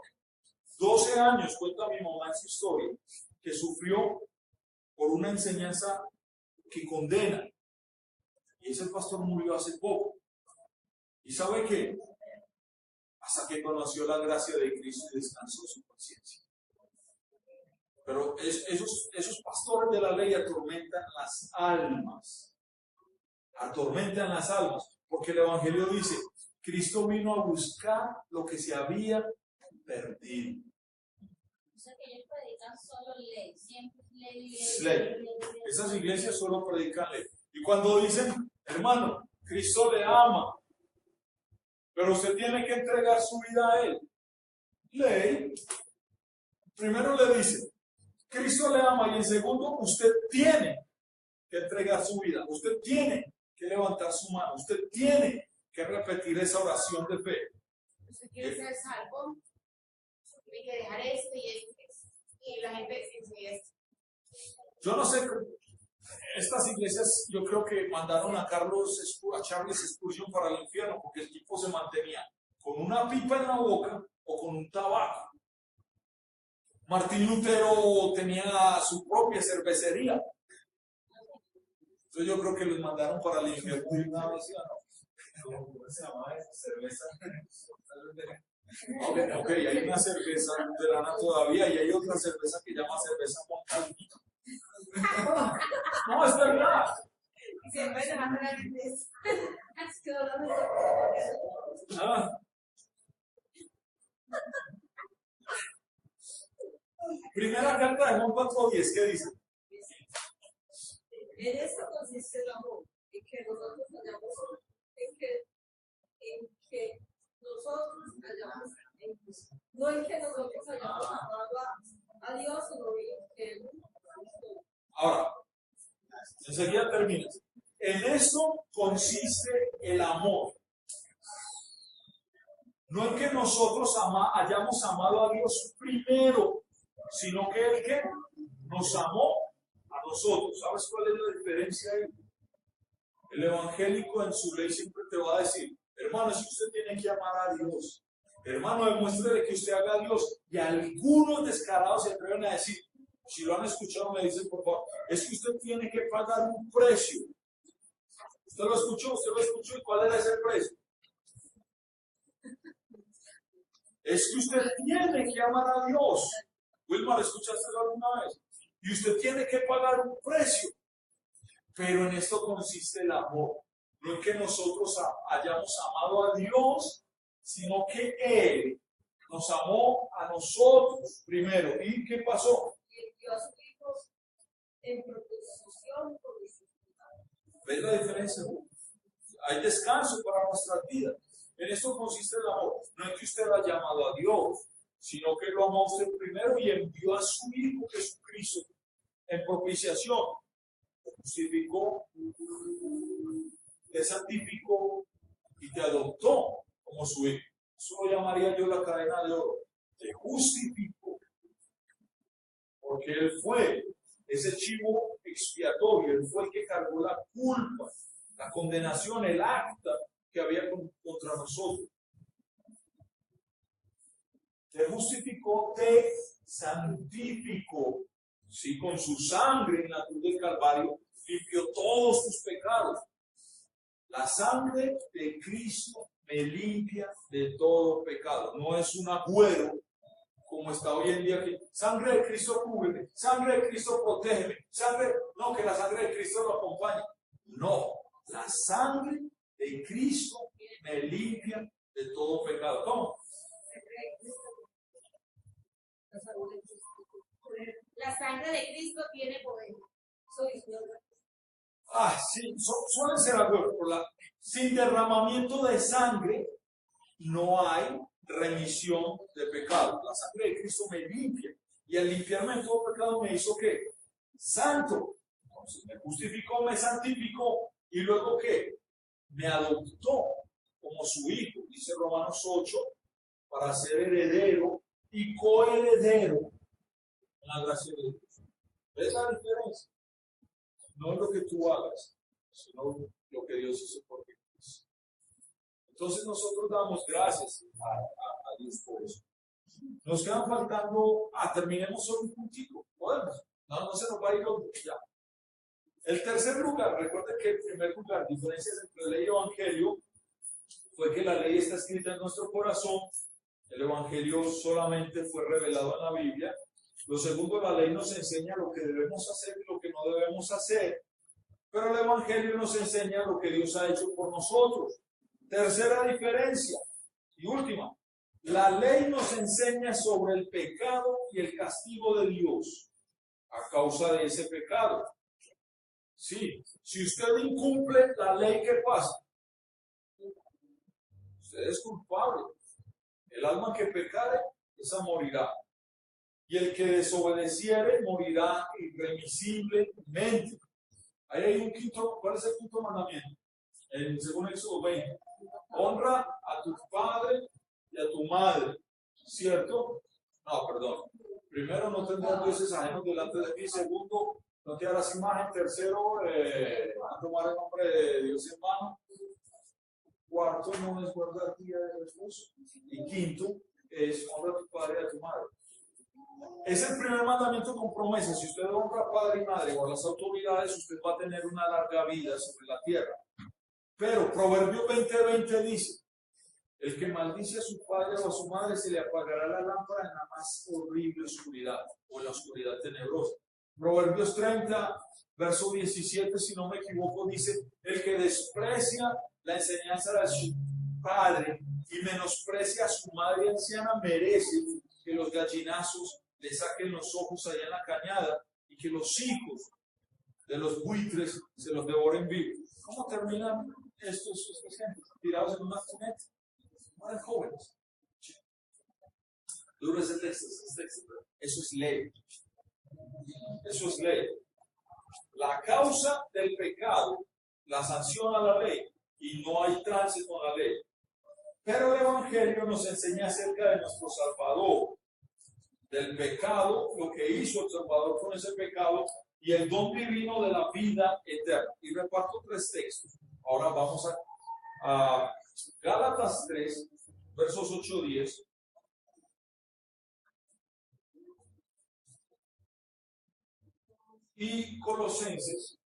12 años, cuenta mi mamá en su historia, que sufrió por una enseñanza que condenan. Y ese pastor murió hace poco. ¿Y sabe qué? Hasta que conoció la gracia de Cristo y descansó su conciencia. Pero esos pastores de la ley atormentan las almas. Atormentan las almas. Porque el Evangelio dice, Cristo vino a buscar lo que se había perdido. O sea que ellos predican solo ley, siempre ley. Esas iglesias solo predican ley. Y cuando dicen, hermano, Cristo le ama, pero usted tiene que entregar su vida a Él. Ley. Primero le dice, Cristo le ama, y en segundo, usted tiene que entregar su vida. Usted tiene que levantar su mano. Usted tiene que repetir esa oración de fe. Usted quiere ser salvo, tiene que dejar esto y esto. Y la gente dice esto. Yo no sé, estas iglesias yo creo que mandaron a Charles Spurgeon para el infierno, porque el tipo se mantenía con una pipa en la boca o con un tabaco. Martín Lutero tenía su propia cervecería. Entonces yo creo que los mandaron para el infierno de una vez, ¿no? ¿Cómo se llama eso? Cerveza. Ok, hay una cerveza luterana todavía y hay otra cerveza que llama cerveza Montalbito. No, es verdad. Y siempre se mata la gente. Primera carta de Juan 4:10, ¿qué dice? En esto consiste el amor, en que nosotros hayamos, no en que nosotros hayamos amado a Dios, sino en que Él. Ahora, enseguida terminas. En eso consiste el amor. No en que nosotros hayamos amado a Dios primero, sino que Él que nos amó a nosotros. ¿Sabes cuál es la diferencia ahí? El evangélico en su ley siempre te va a decir, hermano, si usted tiene que amar a Dios, hermano, demuéstrele que usted haga a Dios. Y algunos descarados se atreven a decir, si lo han escuchado me dicen, por favor, es que usted tiene que pagar un precio. ¿Usted lo escuchó, ¿y cuál era ese precio? Es que usted tiene que amar a Dios. Wilmar, ¿escuchaste alguna vez? Y usted tiene que pagar un precio. Pero en esto consiste el amor. No es que nosotros hayamos amado a Dios, sino que Él nos amó a nosotros primero. ¿Y qué pasó? Y dio a sus hijos en proposición por nuestros. ¿Ves la diferencia? Hay descanso para nuestras vidas. En esto consiste el amor. No es que usted haya amado a Dios, sino que lo amó a usted primero y envió a su Hijo Jesucristo en propiciación. Te justificó, te santificó y te adoptó como su hijo. Eso lo llamaría yo la cadena de oro. Te justificó. Porque Él fue ese chivo expiatorio, Él fue el que cargó la culpa, la condenación, el acta que había contra nosotros. Te justificó, te santificó. Sí, con su sangre en la cruz del Calvario limpió todos tus pecados. La sangre de Cristo me limpia de todo pecado. No es un agüero como está hoy en día que sangre de Cristo cúbreme, sangre de Cristo protégeme, no, que la sangre de Cristo lo acompañe. No, la sangre de Cristo me limpia de todo pecado. ¿Cómo? La sangre de Cristo tiene poder. Sí, suelen ser agüeros. Sin derramamiento de sangre no hay remisión de pecado. La sangre de Cristo me limpia. Y al limpiarme de todo pecado me hizo ¿qué? Santo. Entonces me justificó, me santificó. Y luego ¿qué? Me adoptó como su hijo, dice Romanos 8, para ser heredero y coheredero en la gracia de Dios. ¿Ves la diferencia? No es lo que tú hagas, sino lo que Dios hizo por ti. Entonces nosotros damos gracias a Dios por eso. Nos quedan faltando, terminemos solo un puntito. Podemos. No se nos va a ir ya. El tercer lugar, recuerden que el primer lugar, diferencias entre ley y evangelio, fue que la ley está escrita en nuestro corazón, el evangelio solamente fue revelado en la Biblia. Lo segundo, la ley nos enseña lo que debemos hacer y lo que no debemos hacer, pero el evangelio nos enseña lo que Dios ha hecho por nosotros. Tercera diferencia y última, la ley nos enseña sobre el pecado y el castigo de Dios a causa de ese pecado. Sí, si usted incumple la ley, ¿qué pasa? Usted es culpable. El alma que pecare, esa morirá. Y el que desobedeciere morirá irremisiblemente. Ahí hay un quinto, ¿cuál es el quinto mandamiento? Según Éxodo 20. Honra a tu padre y a tu madre. ¿Cierto? No, perdón. Primero, no tendrás dioses ajenos delante de mí. Segundo, no te harás imagen. Tercero, no tomar el nombre de Dios en vano. Cuarto, no es guardar día de reposo. Y quinto, es honra a tu padre y a tu madre. Es el primer mandamiento con promesa. Si usted honra a padre y madre o a las autoridades, usted va a tener una larga vida sobre la tierra. Pero Proverbios 20:20 dice: el que maldice a su padre o a su madre, se le apagará la lámpara en la más horrible oscuridad o en la oscuridad tenebrosa. Proverbios 30, verso 17, si no me equivoco, dice: el que desprecia la enseñanza de su padre y menosprecia a su madre anciana, merece que los gallinazos le saquen los ojos allá en la cañada y que los hijos de los buitres se los devoren vivos. ¿Cómo terminan estos ejemplos? Tirados en una cuneta. Mueren jóvenes. Duro ese texto. Eso es ley. Eso es ley. La causa del pecado la sanciona la ley y no hay trance con la ley. Pero el evangelio nos enseña acerca de nuestro Salvador, del pecado, lo que hizo el Salvador con ese pecado y el don divino de la vida eterna. Y reparto 3 textos. Ahora vamos a Gálatas 3, versos 8-10. Y Colosenses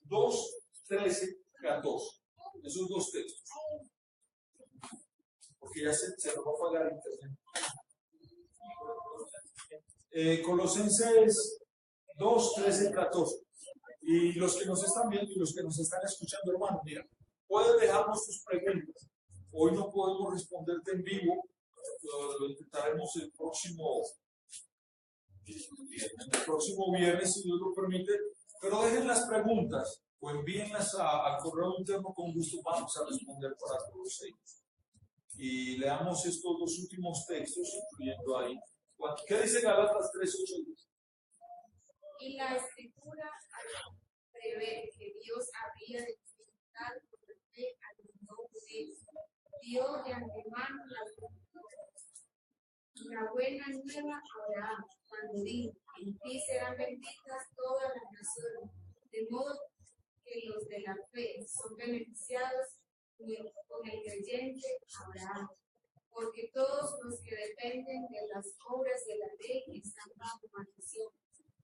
2, 13, 14. Esos 2 textos. Porque ya se nos va a apagar el internet. Colosenses 2, 13, 14. Y los que nos están viendo y los que nos están escuchando, hermano, mira, puedes dejarnos tus preguntas. Hoy no podemos responderte en vivo, lo intentaremos el próximo viernes, si Dios lo permite, pero dejen las preguntas o envíenlas al correo interno, con gusto vamos a responder para todos ellos. Y leamos estos 2 últimos textos, incluyendo ahí. ¿Qué dice Gálatas 3, 8, 10? Y la Escritura prevé que Dios habría de justificar por la fe a los no judíos. Dio de antemano la buena nueva a Abraham, cuando dijo: en ti serán benditas todas las naciones, de modo que los de la fe son beneficiados con el creyente Abraham. Porque todos los que dependen de las obras de la ley están bajo maldición.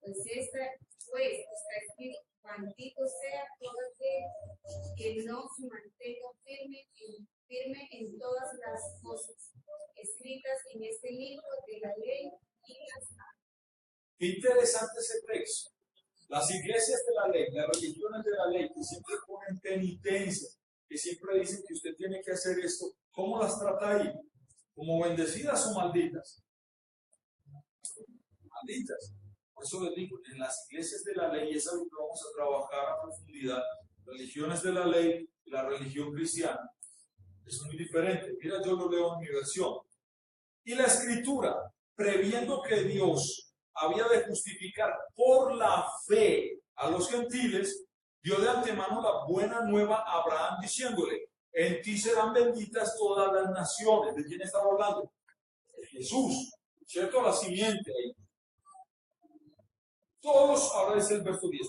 Pues está escrito: maldito sea todo aquel que no se mantenga firme en todas las cosas escritas en este libro de la ley y las artes. Qué interesante ese texto. Las iglesias de la ley, las religiones de la ley, que siempre ponen penitencia, que siempre dicen que usted tiene que hacer esto, ¿cómo las trata ahí? ¿Como bendecidas o malditas? Malditas. Por eso les digo, en las iglesias de la ley, es algo que vamos a trabajar a profundidad. Religiones de la ley y la religión cristiana es muy diferente. Mira, yo lo leo en mi versión. Y la Escritura, previendo que Dios había de justificar por la fe a los gentiles, dio de antemano la buena nueva a Abraham, diciéndole: en ti serán benditas todas las naciones. ¿De quién estaba hablando? De Jesús, ¿cierto? La simiente ahí. Todos, ahora es el verso 10,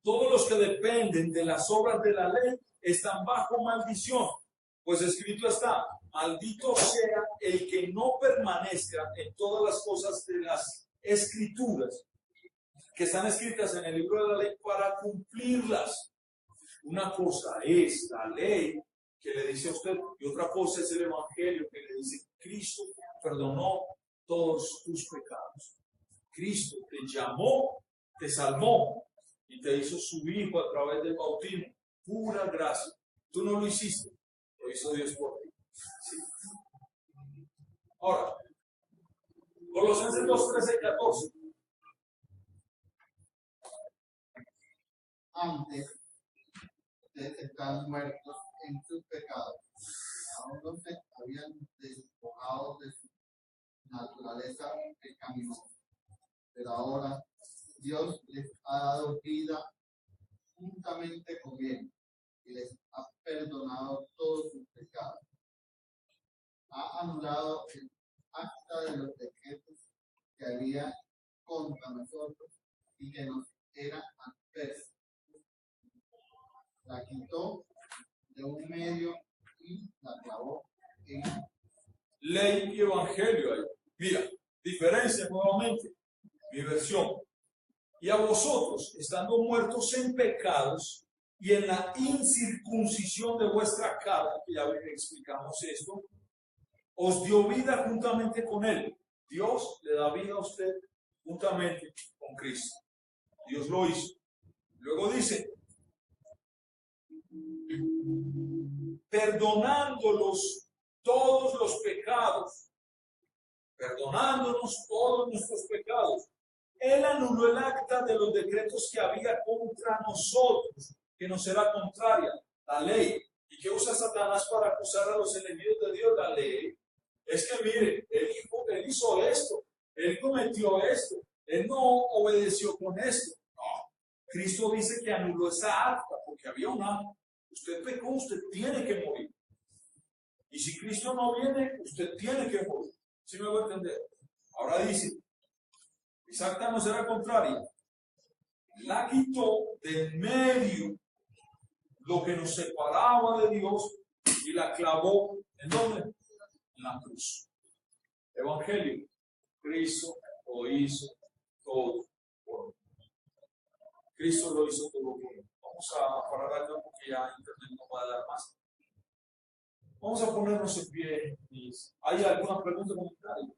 todos los que dependen de las obras de la ley están bajo maldición, pues escrito está: maldito sea el que no permanezca en todas las cosas de las Escrituras. que están escritas en el libro de la ley para cumplirlas. Una cosa es la ley que le dice a usted y otra cosa es el evangelio que le dice Cristo perdonó todos tus pecados. Cristo te llamó, te salvó y te hizo su hijo a través del bautismo. Pura gracia. Tú no lo hiciste, lo hizo Dios por ti. ¿Sí? Ahora, Colosenses 2, 13 y 14. Antes de estar muertos en sus pecados, aún no se habían despojado de su naturaleza pecaminosa. Pero ahora Dios les ha dado vida juntamente con Él y les ha perdonado todos sus pecados. Ha anulado el acta de los decretos que había contra nosotros y que nos era adversa. La quitó de un medio y la clavó en Ley y evangelio ahí. Mira, diferencia nuevamente. Mi versión. Y a vosotros, estando muertos en pecados y en la incircuncisión de vuestra carne, que ya explicamos esto, os dio vida juntamente con Él. Dios le da vida a usted juntamente con Cristo. Dios lo hizo. Luego dice, perdonándolos todos los pecados, perdonándonos todos nuestros pecados. Él anuló el acta de los decretos que había contra nosotros, que nos era contraria, la ley. ¿Y qué usa Satanás para acusar a los enemigos de Dios? La ley. Es que mire, él hizo esto, él cometió esto, él no obedeció con esto. No, Cristo dice que anuló esa acta, porque había un acta. Usted pecó, usted tiene que morir. Y si Cristo no viene, usted tiene que morir. ¿Sí me voy a entender? Ahora dice, exacta no será contraria. La quitó del medio lo que nos separaba de Dios y la clavó, ¿en dónde? En la cruz. Evangelio. Cristo lo hizo todo por mí. Cristo lo hizo todo por mí. Vamos a parar acá porque ya internet no va a dar más. Vamos a ponernos en pie. ¿Hay alguna pregunta o comentario?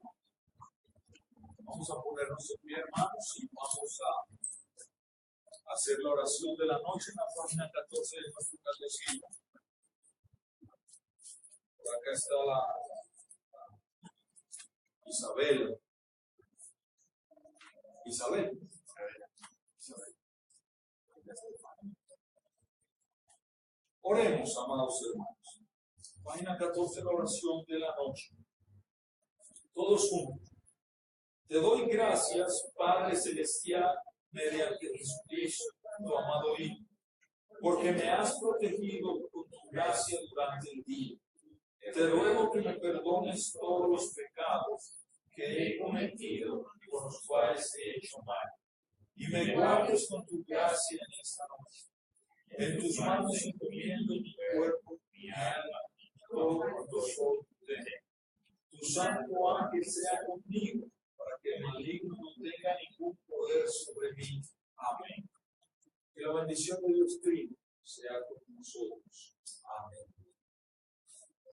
Vamos a ponernos en pie, hermanos, y vamos a hacer la oración de la noche en la página 14 de nuestro catecismo. Por acá está la Isabel. Oremos, amados hermanos. Página 14, la oración de la noche. Todos juntos. Te doy gracias, Padre Celestial, mediante Jesucristo, tu amado Hijo, porque me has protegido con tu gracia durante el día. Te ruego que me perdones todos los pecados que he cometido y por los cuales he hecho mal, y me guardes con tu gracia en esta noche. En tus manos encomiendo mi cuerpo, mi alma y todo cuanto soy de él. Tu santo ángel sea conmigo, para que el maligno no tenga ningún poder sobre mí. Amén. Que la bendición de Dios Trino sea con nosotros. Amén.